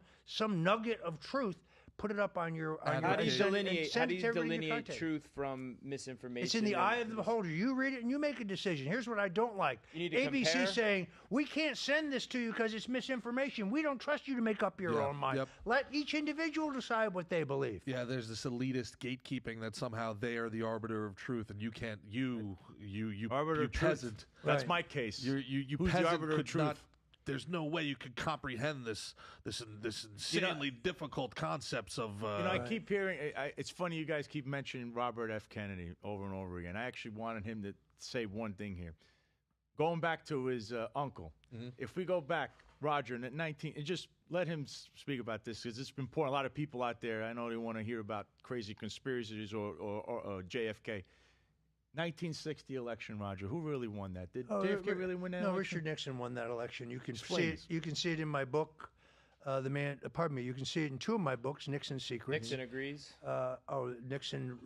nugget of truth, put it up on your. How do you send- and delineate? How send do it you to everybody in your delineate contact. truth from misinformation? It's in the eye of the beholder. You read it and you make a decision. Here's what I don't like. You need to ABC compare. saying, we can't send this to you because it's misinformation. We don't trust you to make up your Yeah, own mind. yep. Let each individual decide what they believe. Yeah, there's this elitist gatekeeping that somehow they are the arbiter of truth, and you can't. You Arbiter you of truth. peasant. That's Right. my case. You Who's the peasant arbiter of could truth? not. There's no way you could comprehend this insanely difficult concepts of. I keep hearing. It's funny you guys keep mentioning Robert F. Kennedy over and over again. I actually wanted him to say one thing here. Going back to his uncle, if we go back, Roger, in 19, and just let him speak about this because it's important. A lot of people out there, I know they want to hear about crazy conspiracies or JFK. 1960 election, Roger. Who really won that? Did JFK really win that No, election? Richard Nixon won that election. You can Explain see it. this. You can see it in my book. You can see it in two of my books, Nixon's Secrets. Nixon agrees. Nixon.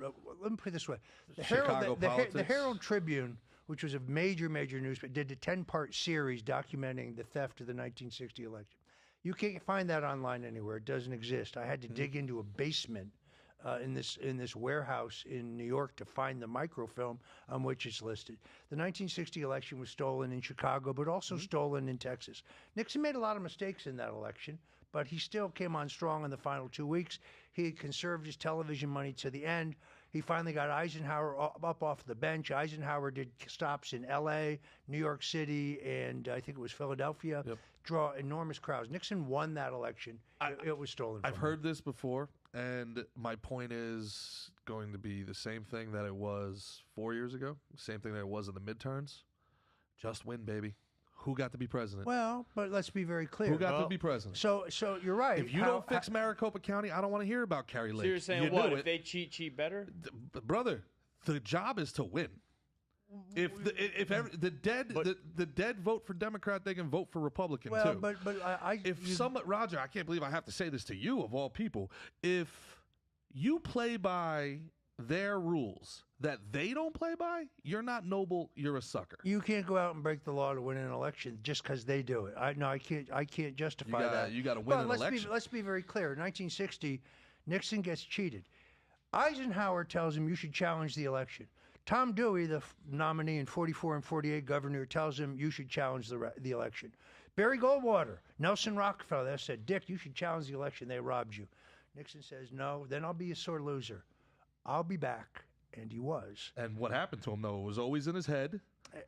Let me put it this way: the Chicago the politics. Herald Tribune, which was a major newspaper, did a 10-part series documenting the theft of the 1960 election. You can't find that online anywhere. It doesn't exist. I had to dig into a basement in this warehouse in New York to find the microfilm on which it's listed. The 1960 election was stolen in Chicago, but also stolen in Texas. Nixon made a lot of mistakes in that election, but he still came on strong in the final 2 weeks. He conserved his television money to the end. He finally got Eisenhower up off the bench. Eisenhower did stops in L.A., New York City, and I think it was Philadelphia. Yep. Draw enormous crowds. Nixon won that election. It was stolen I've from him. heard this before, and my point is going to be the same thing that it was 4 years ago, same thing that it was in the midterms. Just win, baby. Who got to be president? Well, but let's be very clear. Who got to be president? So you're right. If you don't fix Maricopa County, I don't want to hear about Carrie Lake. So you're saying You what? knew If it. they cheat better? Brother, the job is to win. If the dead vote for Democrat, they can vote for Republican well, too. but Roger, I can't believe I have to say this to you of all people. If you play by their rules, that they don't play by, you're not noble, you're a sucker. You can't go out and break the law to win an election just because they do it. I can't justify that. You got to win an let's election. Let's be very clear. In 1960, Nixon gets cheated. Eisenhower tells him you should challenge the election. Tom Dewey, the nominee in 44 and 48 governor, tells him you should challenge the election. Barry Goldwater, Nelson Rockefeller said, Dick, you should challenge the election. They robbed you. Nixon says, no, then I'll be a sore loser. I'll be back. And he was. And what happened to him, though, it was always in his head.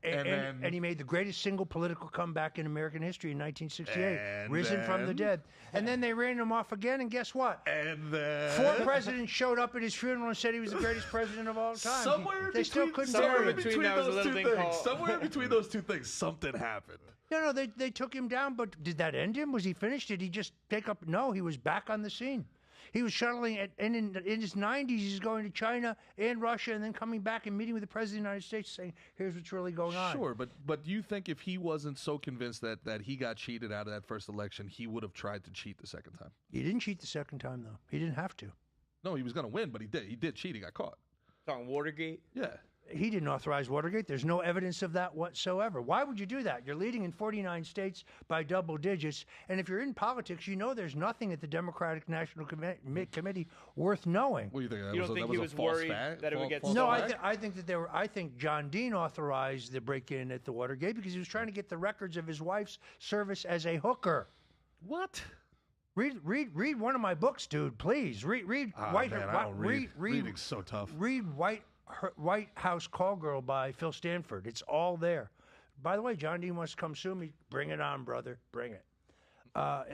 And he made the greatest single political comeback in American history in 1968, risen from the dead. And then they ran him off again, and guess what? And then 4 presidents showed up at his funeral and said he was the greatest president of all time. Somewhere Still couldn't bury him. Somewhere in between those two things, something happened. No, they took him down, but did that end him? Was he finished? Did he just take up? No, he was back on the scene. He was shuttling, and in his 90s, he's going to China and Russia, and then coming back and meeting with the President of the United States saying, here's what's really going on. Sure, but do you think if he wasn't so convinced that he got cheated out of that first election, he would have tried to cheat the second time? He didn't cheat the second time, though. He didn't have to. No, he was going to win, but he did. He did cheat. He got caught. Talking Watergate? Yeah. He didn't authorize Watergate. There's no evidence of that whatsoever. Why would you do that? You're leading in 49 states by double digits. And if you're in politics, you know there's nothing at the Democratic National Committee worth knowing. What do you think? You don't think he was worried that it would get No, I think John Dean authorized the break-in at the Watergate because he was trying to get the records of his wife's service as a hooker. What? Read one of my books, dude. Please read. Reading's so tough. Read White House Call Girl by Phil Stanford. It's all there. By the way, John Dean wants to come sue me. Bring it on, brother. Bring it.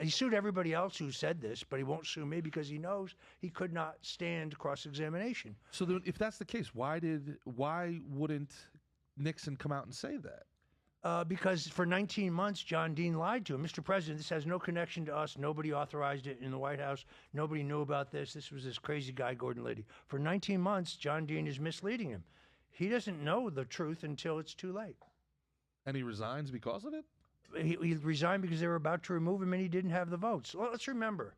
He sued everybody else who said this, but he won't sue me because he knows he could not stand cross-examination. So then, if that's the case, why wouldn't Nixon come out and say that? Because for 19 months, John Dean lied to him. Mr. President, this has no connection to us. Nobody authorized it in the White House. Nobody knew about this. This was this crazy guy, Gordon Liddy. For 19 months, John Dean is misleading him. He doesn't know the truth until it's too late. And he resigns because of it? He resigned because they were about to remove him and he didn't have the votes. Well, let's remember,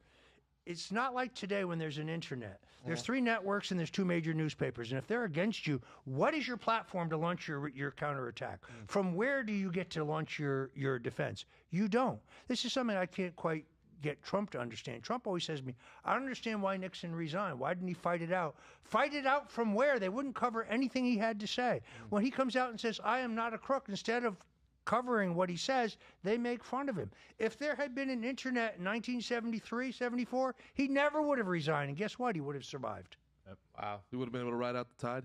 it's not like today when there's an internet. There's 3 networks and there's 2 major newspapers. And if they're against you, what is your platform to launch your counterattack? From where do you get to launch your defense? You don't. This is something I can't quite get Trump to understand. Trump always says to me, I don't understand why Nixon resigned. Why didn't he fight it out? Fight it out from where? They wouldn't cover anything he had to say. When he comes out and says, I am not a crook, instead of covering what he says, they make fun of him. If there had been an internet in 1973, 74, he never would have resigned. And guess what? He would have survived. Yep. Wow. He would have been able to ride out the tide.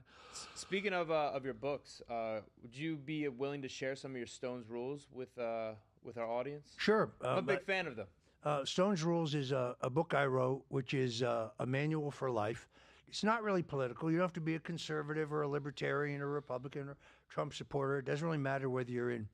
Speaking of your books, would you be willing to share some of your Stone's rules with our audience? Sure. I'm a big fan of them. Stone's Rules is a book I wrote, which is a manual for life. It's not really political. You don't have to be a conservative or a libertarian or a Republican or Trump supporter. It doesn't really matter whether you're in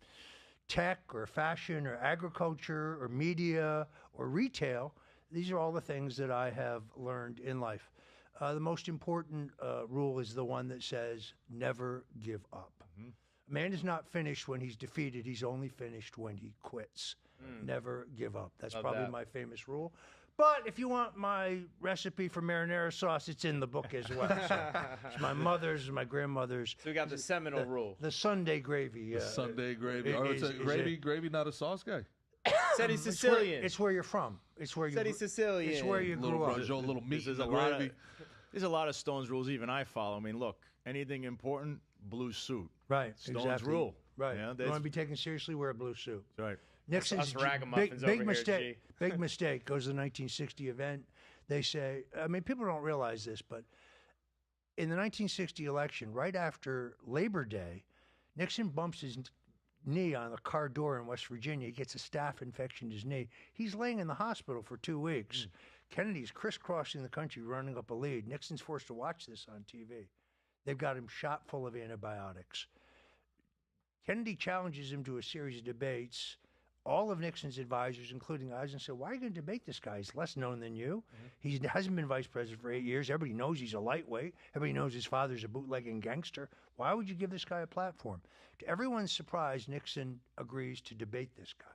tech or fashion or agriculture or media or retail. These are all the things that I have learned in life. The most important rule is the one that says never give up. A man is not finished when he's defeated. He's only finished when he quits. Never give up. That's probably my famous rule. But if you want my recipe for marinara sauce, it's in the book as well. So it's my mother's and my grandmother's. So we got the seminal rule. The Sunday gravy. Sunday gravy. Gravy, not a sauce guy. Said he's Sicilian. It's where you're from. It's where you. Said he's Sicilian. It's where you grew up. Little meat in the gravy. gravy. There's a lot of Stone's rules even I follow. I mean, look, anything important, blue suit. Right. Stone's exactly. rule. Right. Yeah, you want to be taken seriously, wear a blue suit. Right. Nixon's big mistake. Big mistake. Goes to the 1960 event. They say, I mean, people don't realize this, but in the 1960 election, right after Labor Day, Nixon bumps his knee on a car door in West Virginia. He gets a staph infection in his knee. He's laying in the hospital for 2 weeks. Kennedy's crisscrossing the country, running up a lead. Nixon's forced to watch this on TV. They've got him shot full of antibiotics. Kennedy challenges him to a series of debates. All of Nixon's advisors, including Eisen, said, why are you going to debate this guy? He's less known than you. He hasn't been vice president for 8 years. Everybody knows he's a lightweight. Everybody knows his father's a bootlegging gangster. Why would you give this guy a platform? To everyone's surprise, Nixon agrees to debate this guy.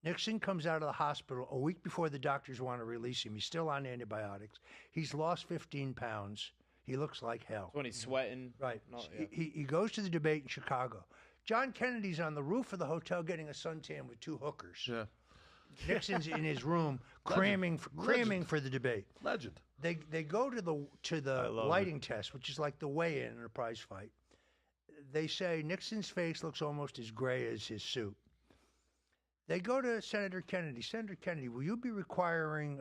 Nixon comes out of the hospital a week before the doctors want to release him. He's still on antibiotics. He's lost 15 pounds. He looks like hell. When he's sweating. Right. and all- yeah. He goes to the debate in Chicago. John Kennedy's on the roof of the hotel getting a suntan with 2 hookers. Yeah. Nixon's in his room cramming for the debate. Legend. They go to the lighting test, which is like the weigh-in in a prize fight. They say Nixon's face looks almost as gray as his suit. They go to Senator Kennedy. Senator Kennedy, will you be requiring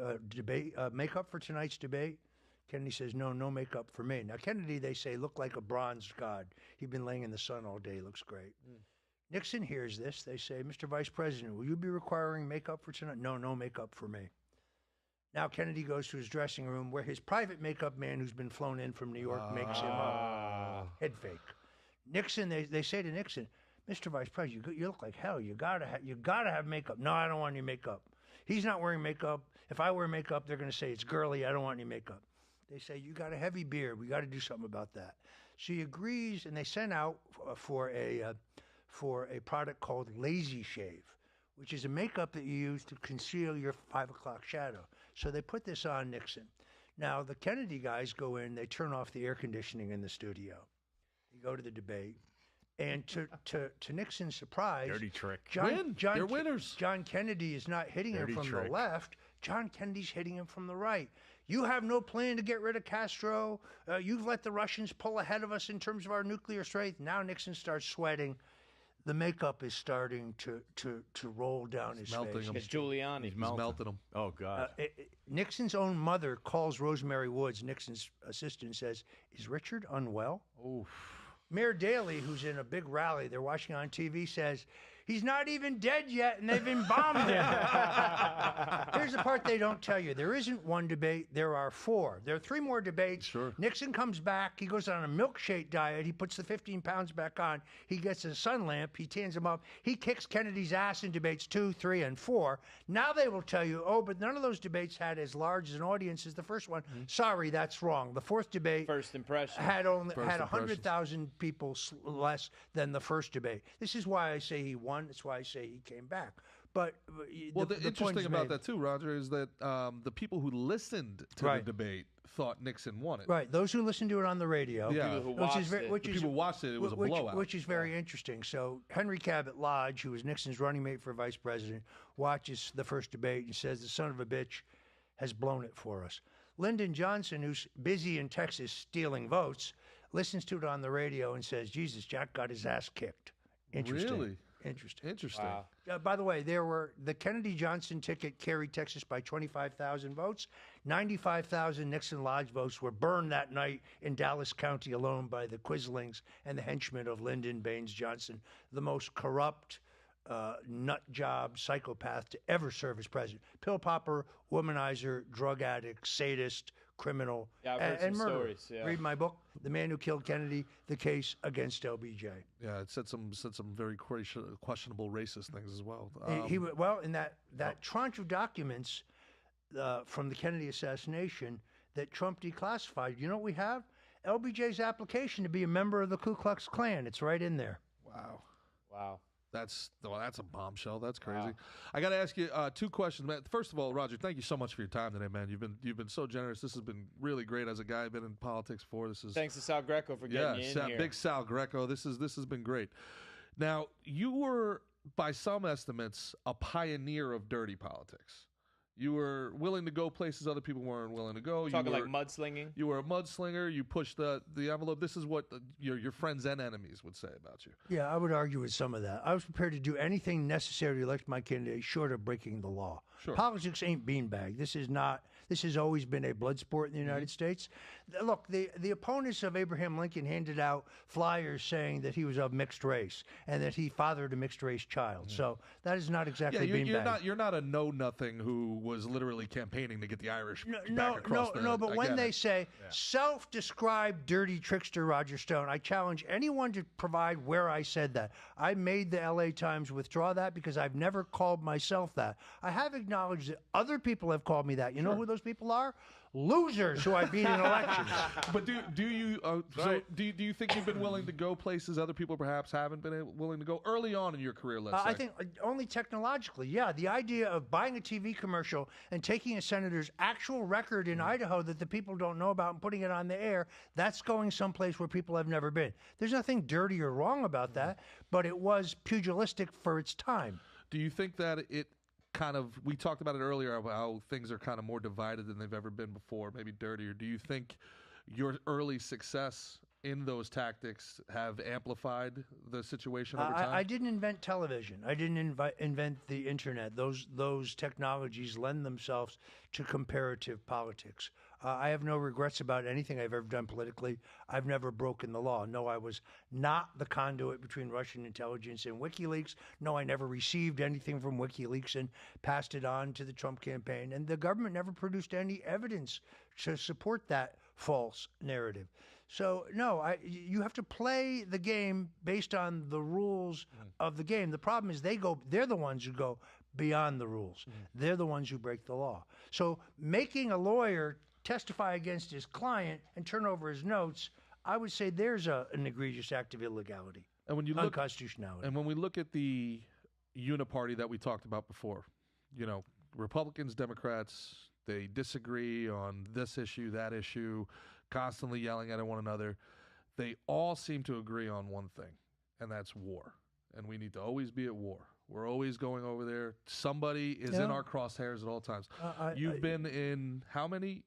makeup for tonight's debate? Kennedy says, no makeup for me. Now, Kennedy, they say, looked like a bronze god. He'd been laying in the sun all day. Looks great. Nixon hears this. They say, Mr. Vice President, will you be requiring makeup for tonight? No makeup for me. Now, Kennedy goes to his dressing room where his private makeup man, who's been flown in from New York, makes him a head fake. Nixon, they say to Nixon, Mr. Vice President, you look like hell. You gotta have makeup. No, I don't want any makeup. He's not wearing makeup. If I wear makeup, they're going to say it's girly. I don't want any makeup. They say, you got a heavy beard. We got to do something about that. So he agrees, and they send out for a product called Lazy Shave, which is a makeup that you use to conceal your 5 o'clock shadow. So they put this on Nixon. Now, the Kennedy guys go in. They turn off the air conditioning in the studio. They go to the debate. And to Nixon's surprise, Dirty trick. They're winners. John Kennedy is not hitting Dirty him from trick. the left. John Kennedy's hitting him from the right. You have no plan to get rid of Castro. You've let the Russians pull ahead of us in terms of our nuclear strength. Now Nixon starts sweating. The makeup is starting to roll down his melting face. him. It's Giuliani. He's melting them. Oh, God. Nixon's own mother calls Rosemary Woods, Nixon's assistant, and says, is Richard unwell? Oof. Mayor Daley, who's in a big rally they're watching on TV, says, he's not even dead yet, and they've embalmed him. Here's the part they don't tell you. There isn't one debate. There are 4. There are 3 more debates. Sure. Nixon comes back. He goes on a milkshake diet. He puts the 15 pounds back on. He gets a sun lamp. He tans him up. He kicks Kennedy's ass in debates 2, 3, and 4. Now they will tell you, oh, but none of those debates had as large an audience as the first one. Sorry, that's wrong. The 4th debate First impression. had only First had impressions. 100,000 people less than the first debate. This is why I say he won. That's why I say he came back. But Well, the the point interesting is about made. that too, Roger, is that the people who listened to Right. the debate thought Nixon won it. Right, those who listened to it on the radio, Yeah. People who which is watched very, it. which The is people watched it. It was a blowout. which is very interesting. So Henry Cabot Lodge, who was Nixon's running mate for vice president, watches the first debate and says the son of a bitch has blown it for us. Lyndon Johnson, who's busy in Texas stealing votes, listens to it on the radio and says, Jesus, Jack got his ass kicked. Interesting. Really? Interesting. Interesting. Wow. By the way, the Kennedy-Johnson ticket carried Texas by 25,000 votes. 95,000 Nixon Lodge votes were burned that night in Dallas County alone by the Quislings and the henchmen of Lyndon Baines Johnson, the most corrupt, nut job psychopath to ever serve as president. Pill popper, womanizer, drug addict, sadist, criminal, Yeah, I've heard and some murderer. stories, yeah. Read my book, The Man Who Killed Kennedy, The Case Against LBJ. Yeah, it said some very questionable racist things as well. In that tranche of documents from the Kennedy assassination that Trump declassified, you know what we have? LBJ's application to be a member of the Ku Klux Klan. It's right in there. Wow. Wow. That's a bombshell. That's crazy. Wow. I got to ask you 2 questions, man. First of all, Roger, thank you so much for your time today, man. You've been so generous. This has been really great. As a guy who's been in politics before, this is Thanks to Sal Greco for getting you in here. Big Sal Greco. This has been great. Now, you were, by some estimates, a pioneer of dirty politics. You were willing to go places other people weren't willing to go. Talking like mudslinging. You were a mudslinger. You pushed the envelope. This is what your friends and enemies would say about you. Yeah, I would argue with some of that. I was prepared to do anything necessary to elect my candidate short of breaking the law. Sure. Politics ain't beanbag. This has always been a blood sport in the United States. Look, the opponents of Abraham Lincoln handed out flyers saying that he was of mixed race and that he fathered a mixed race child. So that is not exactly beanbag. You're not a know nothing who was literally campaigning to get the Irish back across the. No, but I when get they it. say self-described dirty trickster Roger Stone, I challenge anyone to provide where I said that. I made the LA Times withdraw that because I've never called myself that. I have acknowledged that other people have called me that. You know who those those people are? Losers who I beat in elections. But do you think you've been willing to go places other people perhaps haven't been willing to go early on in your career? Let's say. I think only technologically. Yeah, the idea of buying a TV commercial and taking a senator's actual record in Idaho that the people don't know about and putting it on the air, that's going someplace where people have never been. There's nothing dirty or wrong about that, but it was pugilistic for its time. Do you think that it kind of, we talked about it earlier about how things are kind of more divided than they've ever been before, maybe dirtier. Do you think your early success in those tactics have amplified the situation over time? I didn't invent television. I didn't invent the internet. Those technologies lend themselves to comparative politics. I have no regrets about anything I've ever done politically. I've never broken the law. No, I was not the conduit between Russian intelligence and WikiLeaks. No, I never received anything from WikiLeaks and passed it on to the Trump campaign. And the government never produced any evidence to support that false narrative. So, no, you have to play the game based on the rules of the game. The problem is they're the ones who go beyond the rules. They're the ones who break the law. So making a lawyer testify against his client and turn over his notes, I would say there's an egregious act of illegality, and when you unconstitutionality. And when we look at the uniparty that we talked about before, Republicans, Democrats, they disagree on this issue, that issue, constantly yelling at one another. They all seem to agree on one thing, and that's war. And we need to always be at war. We're always going over there. Somebody is in our crosshairs at all times. You've been in how many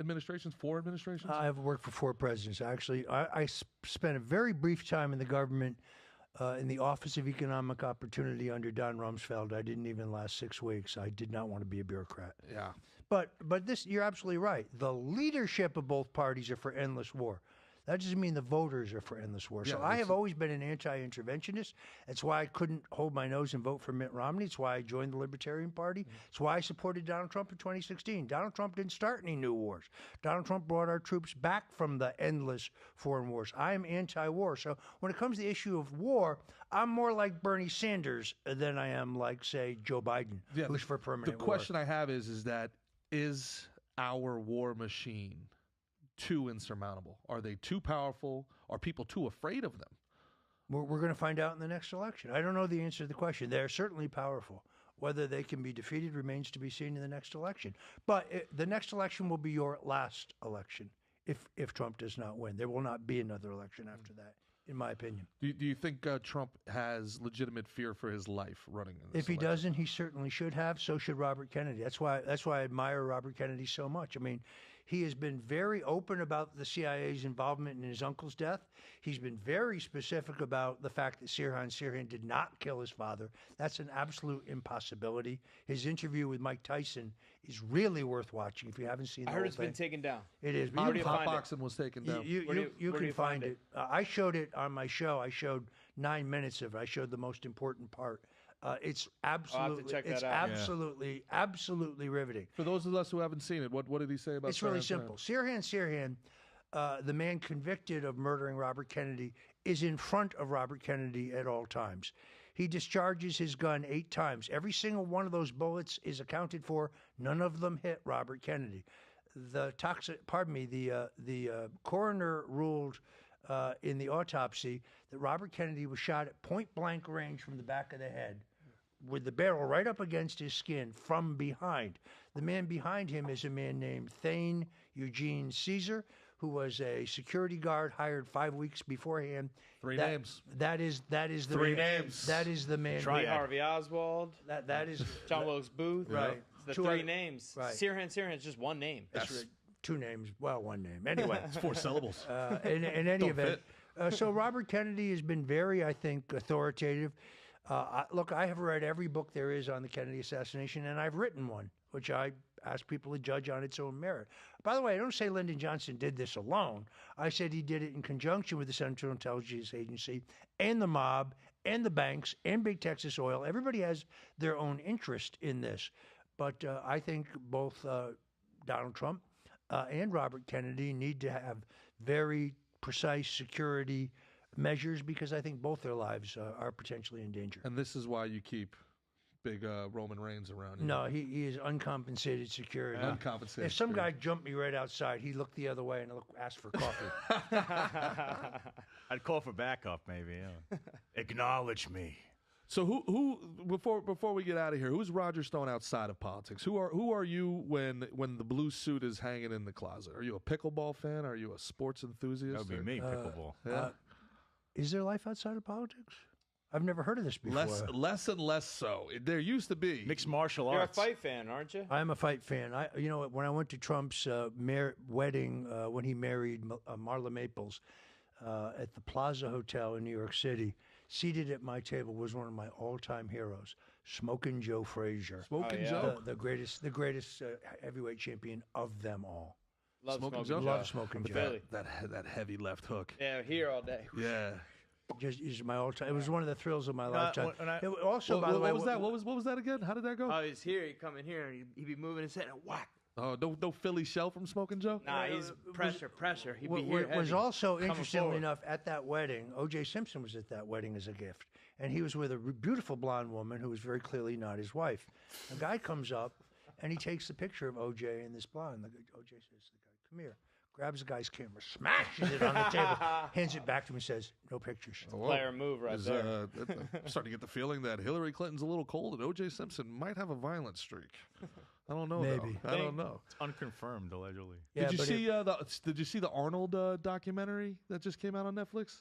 administrations? 4 administrations? I've worked for 4 presidents. Actually, I spent a very brief time in the government in the Office of Economic Opportunity under Don Rumsfeld. I didn't even last 6 weeks. I did not want to be a bureaucrat. Yeah. But this, you're absolutely right. The leadership of both parties are for endless war. That doesn't mean the voters are for endless war. So I have always been an anti-interventionist. That's why I couldn't hold my nose and vote for Mitt Romney. It's why I joined the Libertarian Party. It's why I supported Donald Trump in 2016. Donald Trump didn't start any new wars. Donald Trump brought our troops back from the endless foreign wars. I am anti-war. So when it comes to the issue of war, I'm more like Bernie Sanders than I am like, say, Joe Biden, who's for permanent war. The question I have is our war machine too insurmountable? Are they too powerful? Are people too afraid of them? We're going to find out in the next election. I don't know the answer to the question. They're certainly powerful. Whether they can be defeated remains to be seen in the next election. But the next election will be your last election if Trump does not win. There will not be another election after that, in my opinion. Do you think Trump has legitimate fear for his life running in this If he election? doesn't, he certainly should have. So should Robert Kennedy. That's why I admire Robert Kennedy so much. I mean, he has been very open about the CIA's involvement in his uncle's death. He's been very specific about the fact that Sirhan did not kill his father. That's an absolute impossibility. His interview with Mike Tyson is really worth watching if you haven't seen the whole thing. I heard it's been taken down. It is. Where do you find it? Boxing was taken down. You can find it. I showed it on my show. I showed 9 minutes of it. I showed the most important part. It's absolutely riveting. For those of us who haven't seen it, what did he say about? It's really simple. Sirhan, the man convicted of murdering Robert Kennedy, is in front of Robert Kennedy at all times. He discharges his gun 8 times. Every single one of those bullets is accounted for. None of them hit Robert Kennedy. The coroner ruled in the autopsy that Robert Kennedy was shot at point-blank range from the back of the head with the barrel right up against his skin from behind. The man behind him is a man named Thane Eugene Caesar, who was a security guard hired 5 weeks beforehand. Three names. That is the 3 names. That is the man. Lee Harvey Oswald. That is John Wilkes Booth. Right. It's the 3 names. Right. Sirhan is just one name. That's 2 names. Well, 1 name. Anyway. It's 4 syllables. In any event. So Robert Kennedy has been very, I think, authoritative. Look, I have read every book there is on the Kennedy assassination, and I've written one, which I ask people to judge on its own merit. By the way, I don't say Lyndon Johnson did this alone. I said he did it in conjunction with the Central Intelligence Agency and the mob and the banks and Big Texas Oil. Everybody has their own interest in this. But I think both Donald Trump and Robert Kennedy need to have very precise security measures because I think both their lives are potentially in danger. And this is why you keep big Roman Reigns around. No, he is uncompensated security. Uncompensated. If some security. guy jumped me right outside, he looked the other way and asked for coffee. I'd call for backup, maybe. Yeah. Acknowledge me. So who before we get out of here, who's Roger Stone outside of politics? Who are you when the blue suit is hanging in the closet? Are you a pickleball fan? Are you a sports enthusiast? That would be me, pickleball. Yeah. Is there life outside of politics? I've never heard of this before. Less and less so. There used to be. Mixed martial You're a arts. fight fan, aren't you? I'm a fight fan. When I went to Trump's wedding when he married Marla Maples at the Plaza Hotel in New York City, seated at my table was one of my all-time heroes, Smokin' Joe Frazier. Smoking yeah. Joe. The greatest heavyweight champion of them all. Love Smoking Smoking Joe? Joe. Love Smoking Joe. Philly. That heavy left hook. Yeah, here all day. Yeah. Just is my all-time. It was one of the thrills of my lifetime. when Also, by the way, what was that? What was that again? How did that go? Oh, he's here. He'd come in here and he'd be moving his head and whack. Oh, no Philly shell from Smoking Joe. Nah, he's pressure. He'd be here. was heavy, also coming interestingly forward. enough at that wedding. O.J. Simpson was at that wedding as a gift, and he was with a beautiful blonde woman who was very clearly not his wife. A guy comes up and he takes the picture of O.J. and this blonde. O.J. says, "The guy, come here." Grabs the guy's camera, smashes it on the table, hands it back to him, and says, "No pictures." Player move right there. I'm starting to get the feeling that Hillary Clinton's a little cold and O.J. Simpson might have a violent streak. I don't know. Maybe. Though. I don't know. It's unconfirmed, allegedly. Yeah, Did you but see Did you see the Arnold documentary that just came out on Netflix?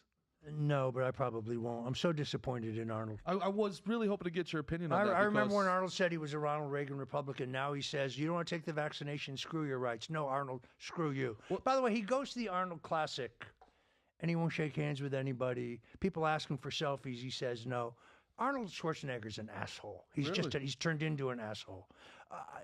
No, but I probably won't. I'm so disappointed in Arnold. I was really hoping to get your opinion on that. I remember because- when Arnold said he was a Ronald Reagan Republican. Now he says, "You don't want to take the vaccination, screw your rights." No, Arnold, screw you. By the way, he goes to the Arnold Classic, and he won't shake hands with anybody. People ask him for selfies. He says no. Arnold Schwarzenegger's an asshole. He's he's turned into an asshole.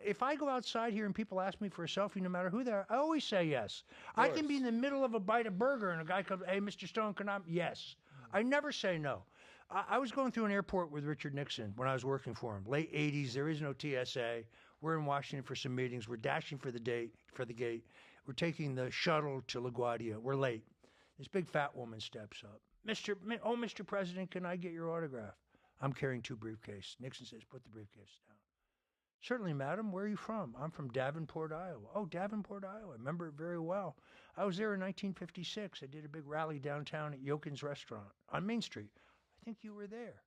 If I go outside here and people ask me for a selfie, no matter who they are, I always say yes. I can be in the middle of a bite of burger and a guy comes, "Hey, Mr. Stone, can I?" Yes. I never say no. I was going through an airport with Richard Nixon when I was working for him. Late 80s, there is no TSA. We're in Washington for some meetings. We're dashing for the gate. We're taking the shuttle to LaGuardia. We're late. This big fat woman steps up. Mr. President, can I get your autograph? I'm carrying 2 briefcases. Nixon says, "Put the briefcase down." "Certainly, madam. Where are you from?" "I'm from Davenport, Iowa." "Oh, Davenport, Iowa. I remember it very well. I was there in 1956. I did a big rally downtown at Yokin's Restaurant on Main Street. I think you were there."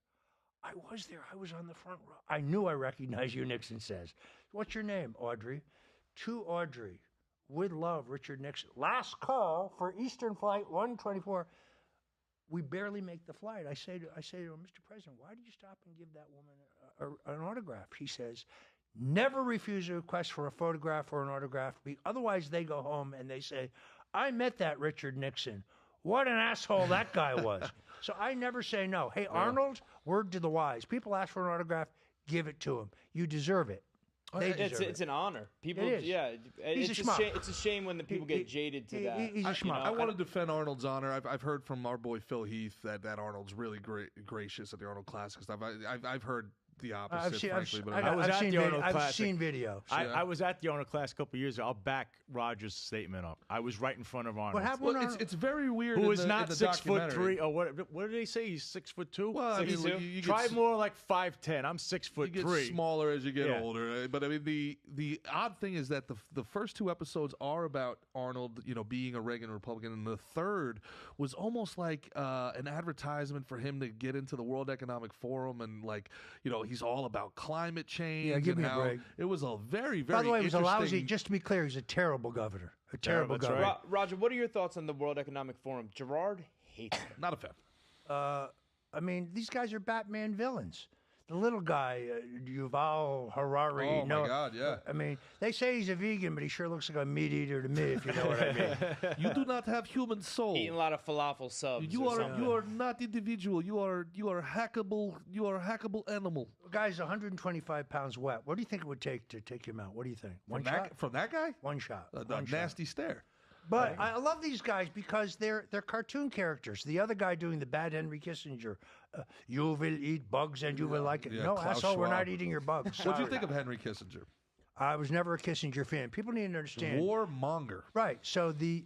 "I was there. I was on the front row." "I knew I recognized you," Nixon says. "What's your name?" "Audrey." "To Audrey. With love, Richard Nixon. Last call for Eastern Flight 124. We barely make the flight. I say to him, "Mr. President, why did you stop and give that woman an autograph?" He says, "Never refuse a request for a photograph or an autograph. Otherwise, they go home and they say, 'I met that Richard Nixon. What an asshole that guy was.'" So I never say no. Hey, Arnold, word to the wise. People ask for an autograph, give it to them. You deserve it. They deserve It's an honor. People, It is. yeah. He's It's a schmuck. It's a shame when the people get jaded to that. He's a schmuck. I want to defend Arnold's honor. I've heard from our boy Phil Heath that Arnold's really gracious at the Arnold Classic stuff. I've heard the opposite, frankly. But I've seen video. I was at the Arnold Class a couple of years ago. I'll back Roger's statement up. I was right in front of Arnold. What happened? Well, it's very weird. Who in is the, not in the 6'3" or what? What did they say? He's 6'2". Well, I mean, look, you try get, more like 5'10". I'm you get 6'3". smaller as you get Yeah. older. But I mean, the odd thing is that the first 2 episodes are about Arnold, being a Reagan Republican, and the third was almost like an advertisement for him to get into the World Economic Forum, and he's all about climate change. Yeah, give and me a how break. It was a very, very By the way, it was a lousy. interesting- Just to be clear, he's a terrible governor. A terrible That's governor. right. Roger, what are your thoughts on the World Economic Forum? Gerard hates them. Not a fan. I mean, these guys are Batman villains. The little guy, Yuval Harari. Oh, my God, yeah. I mean, they say he's a vegan, but he sure looks like a meat eater to me, if you know what I mean. You do not have human soul. Eating a lot of falafel subs. You or are something. not individual. You are hackable. You are a hackable animal. The guy's 125 pounds wet. What do you think it would take to take him out? What do you think? One shot? From that guy? One shot. A One shot. nasty stare. But I love these guys because they're cartoon characters. The other guy doing the bad Henry Kissinger, you will eat bugs and you will like it. Yeah, No, Klaus asshole, we're Schwab. not eating your bugs. What do you Sorry. think of Henry Kissinger? I was never a Kissinger fan. People need to understand. Warmonger. Right. So the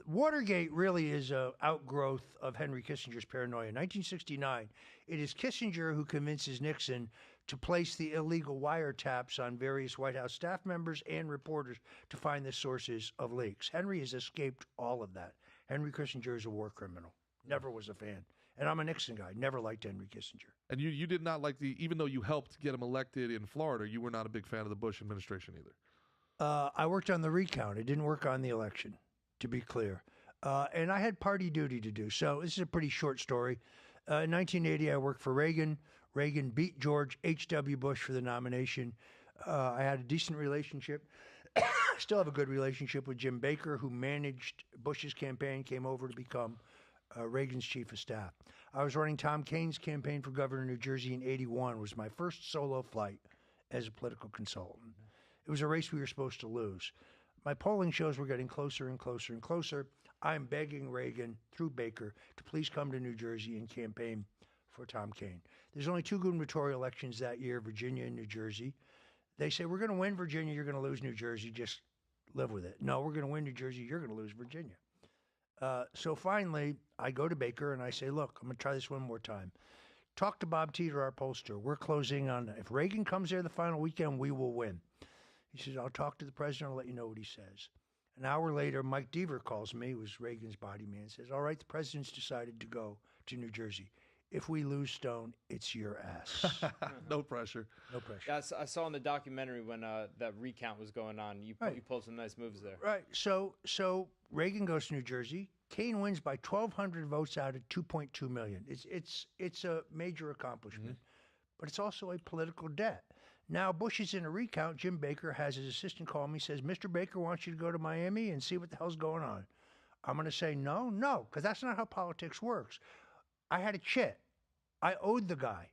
Watergate really is a outgrowth of Henry Kissinger's paranoia. In 1969, it is Kissinger who convinces Nixon to place the illegal wiretaps on various White House staff members and reporters to find the sources of leaks. Henry has escaped all of that. Henry Kissinger is a war criminal. Never was a fan. And I'm a Nixon guy. Never liked Henry Kissinger. And you did not like even though you helped get him elected in Florida, you were not a big fan of the Bush administration either. I worked on the recount. I didn't work on the election, to be clear. And I had party duty to do. So this is a pretty short story. In 1980, I worked for Reagan. Reagan beat George H.W. Bush for the nomination. I had a decent relationship. Still have a good relationship with Jim Baker, who managed Bush's campaign, came over to become Reagan's chief of staff. I was running Tom Kaine's campaign for governor of New Jersey in 81. It was my first solo flight as a political consultant. It was a race we were supposed to lose. My polling shows were getting closer and closer and closer. I'm begging Reagan, through Baker, to please come to New Jersey and campaign for Tom Kaine. There's only two gubernatorial elections that year, Virginia and New Jersey. They say, we're going to win Virginia, you're going to lose New Jersey, just live with it. No, we're going to win New Jersey, you're going to lose Virginia. So finally, I go to Baker and I say, look, I'm going to try this one more time. Talk to Bob Teeter, our pollster. We're closing on, if Reagan comes there the final weekend, we will win. He says, I'll talk to the president, I'll let you know what he says. An hour later, Mike Deaver calls me, who was Reagan's body man, says, all right, the president's decided to go to New Jersey. If we lose Stone, it's your ass. No pressure. No pressure. Yeah, I saw in the documentary when that recount was going on, you pulled some nice moves there. Right. So Reagan goes to New Jersey. Kaine wins by 1,200 votes out of 2.2 million. It's a major accomplishment, but it's also a political debt. Now, Bush is in a recount. Jim Baker has his assistant call me, says, Mr. Baker wants you to go to Miami and see what the hell's going on. I'm going to say no, because that's not how politics works. I had a chit. I owed the guy.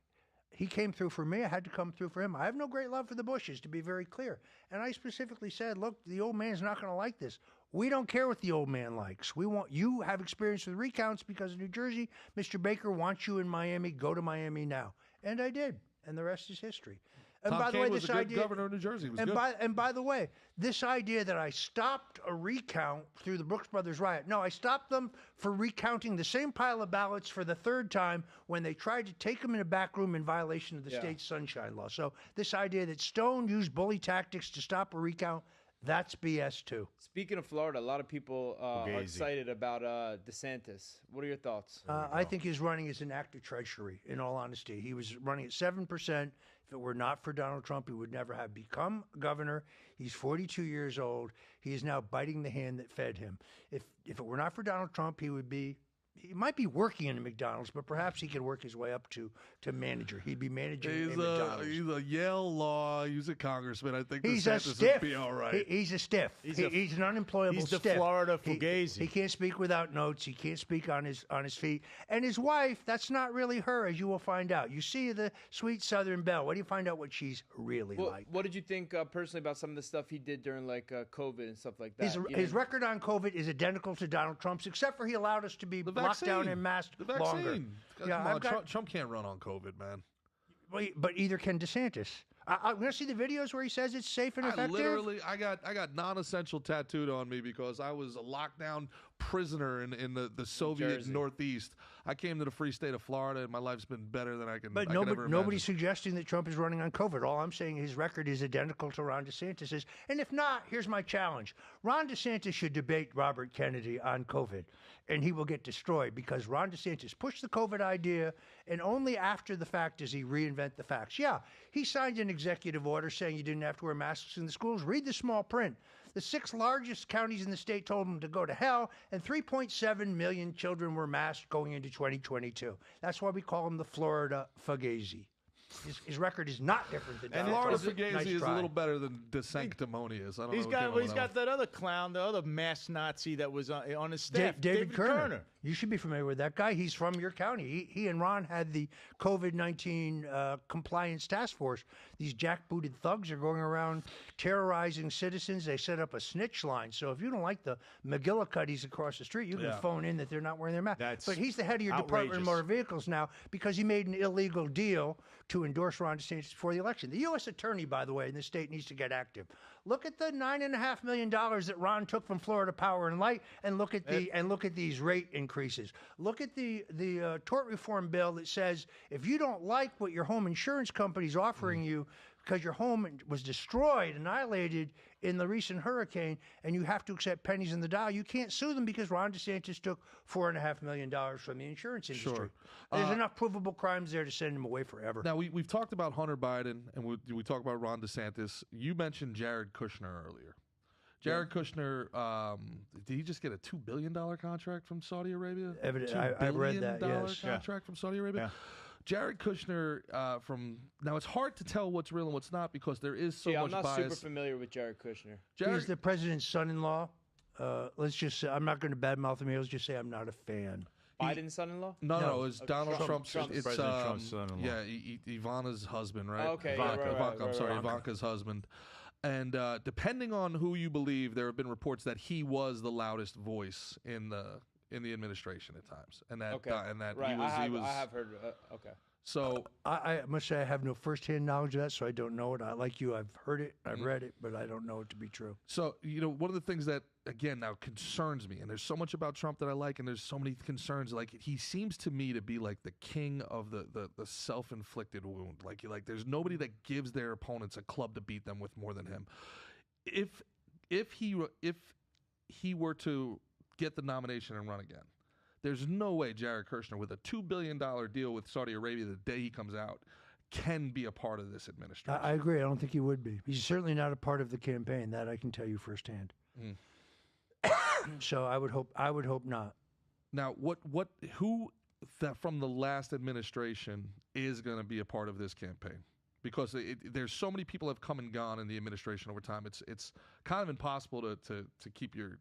He came through for me. I had to come through for him. I have no great love for the Bushes, to be very clear. And I specifically said, look, the old man's not going to like this. We don't care what the old man likes. We want you have experience with recounts because of New Jersey. Mr. Baker wants you in Miami. Go to Miami now. And I did. And the rest is history. And Tom by the Kaine way, was this a good idea, governor of New Jersey. He was good. and by the way, this idea that I stopped a recount through the Brooks Brothers riot. No, I stopped them for recounting the same pile of ballots for the third time when they tried to take them in a back room in violation of the state's sunshine law. So this idea that Stone used bully tactics to stop a recount, that's BS too. Speaking of Florida, a lot of people are excited about DeSantis. What are your thoughts? I think his running is an act of treachery, in all honesty. He was running at 7%. If it were not for Donald Trump, he would never have become governor. He's 42 years old. He is now biting the hand that fed him. If it were not for Donald Trump, he might be working in a McDonald's, but perhaps he could work his way up to manager. He'd be managing a McDonald's. He's a Yale law. He's a congressman. I think he's a DeSantis stiff. would be all right. He's a stiff. He's an unemployable He's stiff. the Florida Fugazi. He can't speak without notes. He can't speak on his feet. And his wife, that's not really her, as you will find out. You see the sweet Southern belle. What do you find out what she's really like? What did you think personally about some of the stuff he did during COVID and stuff like that? His record on COVID is identical to Donald Trump's, except for he allowed us to be locked down and masked longer. Trump can't run on COVID, man. But either can DeSantis. I'm going to see the videos where he says it's safe and effective. I got non-essential tattooed on me because I was a lockdown prisoner in the Soviet Northeast. I came to the free state of Florida, and my life's been better than I can. But nobody's suggesting that Trump is running on COVID. All I'm saying is his record is identical to Ron DeSantis's. And if not, here's my challenge: Ron DeSantis should debate Robert Kennedy on COVID, and he will get destroyed because Ron DeSantis pushed the COVID idea, and only after the fact does he reinvent the facts. Yeah, he signed an executive order saying you didn't have to wear masks in the schools. Read the small print. The 6 largest counties in the state told him to go to hell, and 3.7 million children were masked going into 2022. That's why we call him the Florida Fugazi. His record is not different than Donald Florida Trump's. Fugazi Nice is try. a little better than DeSanctimonious. I don't know. He's got that other clown, the other mass Nazi that was on his staff, David Kerner. You should be familiar with that guy. He's from your county. He and Ron had the COVID-19 compliance task force. These jackbooted thugs are going around terrorizing citizens. They set up a snitch line. So if you don't like the McGillicuddies across the street, you can phone in that they're not wearing their mask. But he's the head of your Department of Motor Vehicles now because he made an illegal deal to to endorse Ron DeSantis before the election. The U.S. attorney, by the way, in the state needs to get active. Look at the $9.5 million that Ron took from Florida Power and Light, and look at these rate increases. Look at the tort reform bill that says if you don't like what your home insurance company's offering you because your home was destroyed, annihilated in the recent hurricane, and you have to accept pennies in the dollar, you can't sue them because Ron DeSantis took $4.5 million from the insurance industry. Sure. There's enough provable crimes there to send him away forever. Now, we've talked about Hunter Biden, and we talked about Ron DeSantis. You mentioned Jared Kushner earlier. Jared Kushner, did he just get a $2 billion contract from Saudi Arabia? I've read that, yes. Contract from Saudi Arabia? Yeah. Jared Kushner now it's hard to tell what's real and what's not because there is so much bias. I'm not super familiar with Jared Kushner. He's the president's son-in-law. Let's just say, I'm not going to badmouth him. Let's just say I'm not a fan. Biden's son-in-law? No, it's Donald Trump's. It's President Trump's son-in-law. Yeah, Ivana's husband, right? Oh, okay, Ivanka. I'm sorry, right. Ivanka's husband. And depending on who you believe, there have been reports that he was the loudest voice in the administration at times, and that right. he was. I have heard. Okay. So I must say I have no firsthand knowledge of that, so I don't know it. Like you, I've heard it, I've read it, but I don't know it to be true. So, one of the things that, again, now concerns me, and there's so much about Trump that I like, and there's so many concerns, like, he seems to me to be like the king of the self-inflicted wound. Like there's nobody that gives their opponents a club to beat them with more than him. If he were to get the nomination and run again, there's no way Jared Kushner, with a $2 billion deal with Saudi Arabia the day he comes out, can be a part of this administration. I agree. I don't think he would be. He's certainly not a part of the campaign. That I can tell you firsthand. So I would hope not. Now, who from the last administration is going to be a part of this campaign? Because there's so many people have come and gone in the administration over time. It's kind of impossible to keep your.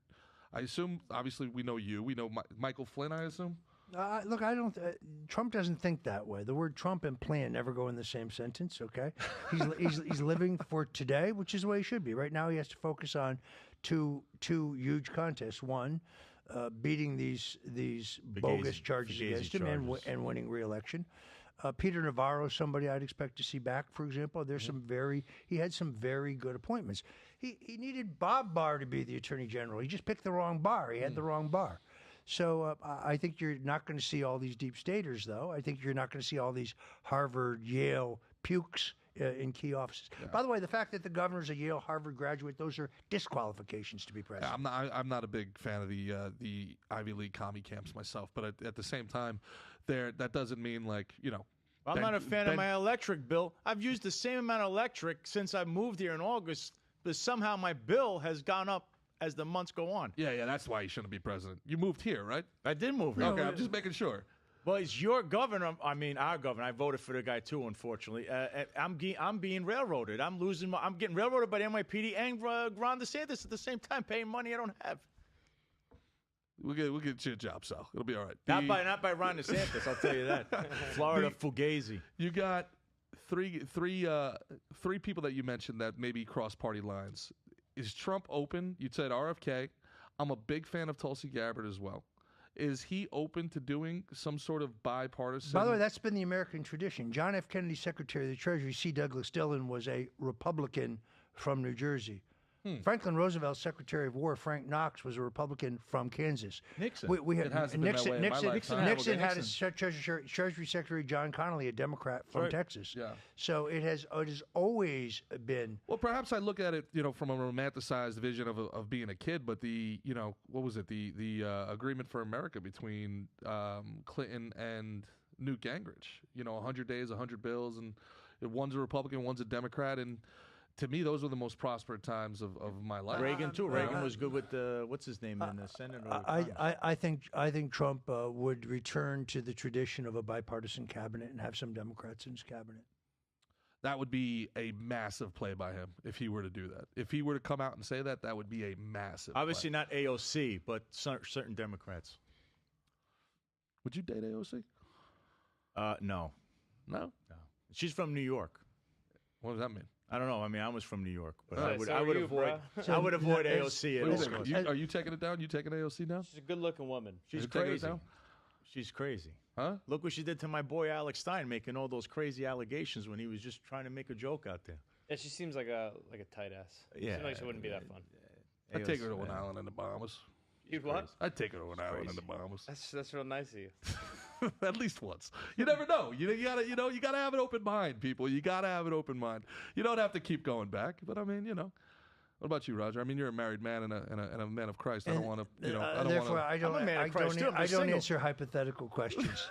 I assume, obviously, we know you. We know Michael Flynn, I assume? Look, I don't. Trump doesn't think that way. The word Trump and plan never go in the same sentence, okay? He's living for today, which is the way he should be. Right now, he has to focus on two huge contests. One, beating these bogus charges against him and winning re-election. Peter Navarro, somebody I'd expect to see back, for example. There's he had some very good appointments. He needed Bob Barr to be the Attorney General. He just picked the wrong bar. He had the wrong bar. So I think you're not going to see all these deep staters, though. I think you're not going to see all these Harvard, Yale pukes in key offices. Yeah. By the way, the fact that the governor's a Yale, Harvard graduate, those are disqualifications to be president. I'm not a big fan of the Ivy League commie camps myself, but at the same time, that doesn't mean I'm not a fan of my electric bill. I've used the same amount of electric since I moved here in August, but somehow my bill has gone up as the months go on. Yeah, that's why you shouldn't be president. You moved here, right? I did move here. Okay, I'm just making sure. Well, it's your governor. I mean, our governor. I voted for the guy too, unfortunately. I'm being railroaded. I'm getting railroaded by the NYPD and Ron DeSantis at the same time, paying money I don't have. We'll get you a job, Sal. It'll be all right. Not by Ron DeSantis, I'll tell you that. Florida Fugazi. You got three people that you mentioned that maybe cross party lines. Is Trump open? You said RFK. I'm a big fan of Tulsi Gabbard as well. Is he open to doing some sort of bipartisan? By the way, that's been the American tradition. John F. Kennedy, Secretary of the Treasury, C. Douglas Dillon, was a Republican from New Jersey. Franklin Roosevelt's Secretary of War, Frank Knox, was a Republican from Kansas. Nixon. Nixon had his Treasury Secretary John Connally, a Democrat from Texas. Yeah. So it has always been. Well, perhaps I look at it, from a romanticized vision of being a kid, but what was it? The agreement for America between Clinton and Newt Gingrich. 100 days, 100 bills, and one's a Republican, one's a Democrat, and to me, those were the most prosperous times of my life. Reagan too. Reagan was good with what's his name in the Senate. I think Trump would return to the tradition of a bipartisan cabinet and have some Democrats in his cabinet. That would be a massive play by him if he were to do that. If he were to come out and say that, that would be a massive. Obviously play. not AOC, but certain Democrats. Would you date AOC? No. No. No. She's from New York. What does that mean? I don't know. I mean, I was from New York, but I would avoid AOC. Are you taking it down? You taking AOC now? She's a good-looking woman. She's crazy. She's crazy. Huh? Look what she did to my boy Alex Stein, making all those crazy allegations when he was just trying to make a joke out there. Yeah, she seems like a tight ass. Yeah. Seems like she wouldn't be that fun. I'd take her to an island in the Bahamas. You'd what? I'd take her to an island in the crazy. Bahamas. That's real nice of you. At least once. You never know. You gotta have an open mind, people. You gotta have an open mind. You don't have to keep going back, but I mean, What about you, Roger? I mean, you're a married man and a man of Christ. I don't want to, Therefore, I don't. I'm a man of Christ, too. I'm I just don't single. answer hypothetical questions.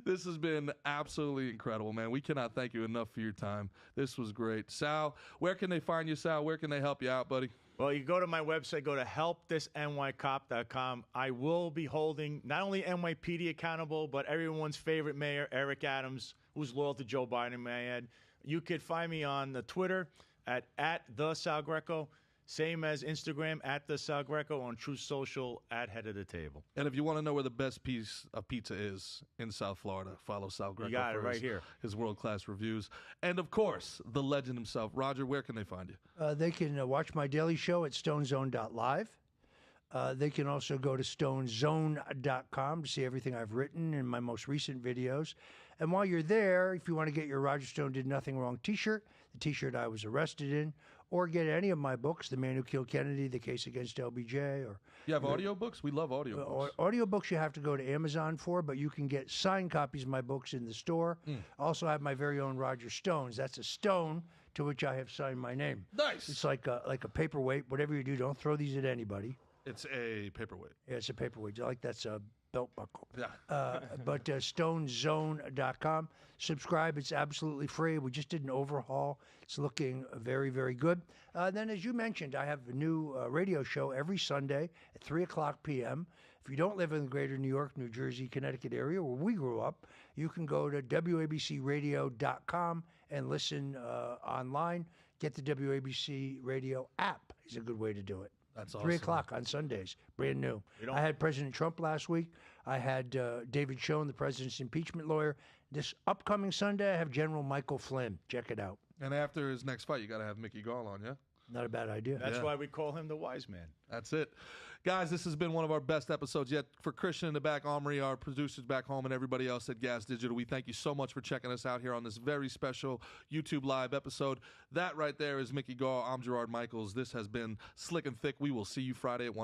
This has been absolutely incredible, man. We cannot thank you enough for your time. This was great. Sal, where can they find you, Sal? Where can they help you out, buddy? Well, you go to my website, go to helpthisnycop.com. I will be holding not only NYPD accountable, but everyone's favorite mayor, Eric Adams, who's loyal to Joe Biden, may I add. You could find me on the Twitter at the Sal Greco, same as Instagram at the Sal Greco, on Truth Social at Head of the Table. And if you want to know where the best piece of pizza is in South Florida, follow Sal Greco. You got it for right his, here. His world-class reviews. And, of course, the legend himself. Roger, where can they find you? They can watch my daily show at stonezone.live. They can also go to stonezone.com to see everything I've written in my most recent videos. And while you're there, if you want to get your Roger Stone Did Nothing Wrong t-shirt, the t-shirt I was arrested in, or get any of my books, The Man Who Killed Kennedy, The Case Against LBJ, or You have audiobooks? We love audiobooks. audiobooks you have to go to Amazon for, but you can get signed copies of my books in the store. Also have my very own Roger Stones. That's a stone to which I have signed my name. Nice. It's like a paperweight. Whatever you do, don't throw these at anybody. It's a paperweight. Yeah, it's a paperweight. Like that's a belt buckle. Yeah. But stonezone.com. Subscribe. It's absolutely free. We just did an overhaul. It's looking very, very good. Then, as you mentioned, I have a new radio show every Sunday at 3 o'clock p.m. If you don't live in the greater New York, New Jersey, Connecticut area where we grew up, you can go to WABCradio.com and listen online. Get the WABC Radio app is a good way to do it. That's 3 awesome. o'clock on Sundays, brand new. I had President Trump last week. I had David Schoen, the president's impeachment lawyer. This upcoming Sunday, I have General Michael Flynn. Check it out. And after his next fight, you got to have Mickey Gall on, yeah? Not a bad idea. That's why we call him the wise man. That's it. Guys, this has been one of our best episodes yet. For Christian in the back, Omri, our producers back home, and everybody else at Gas Digital, we thank you so much for checking us out here on this very special YouTube Live episode. That right there is Mickey Gall. I'm Gerard Michaels. This has been Slick and Thick. We will see you Friday at 1.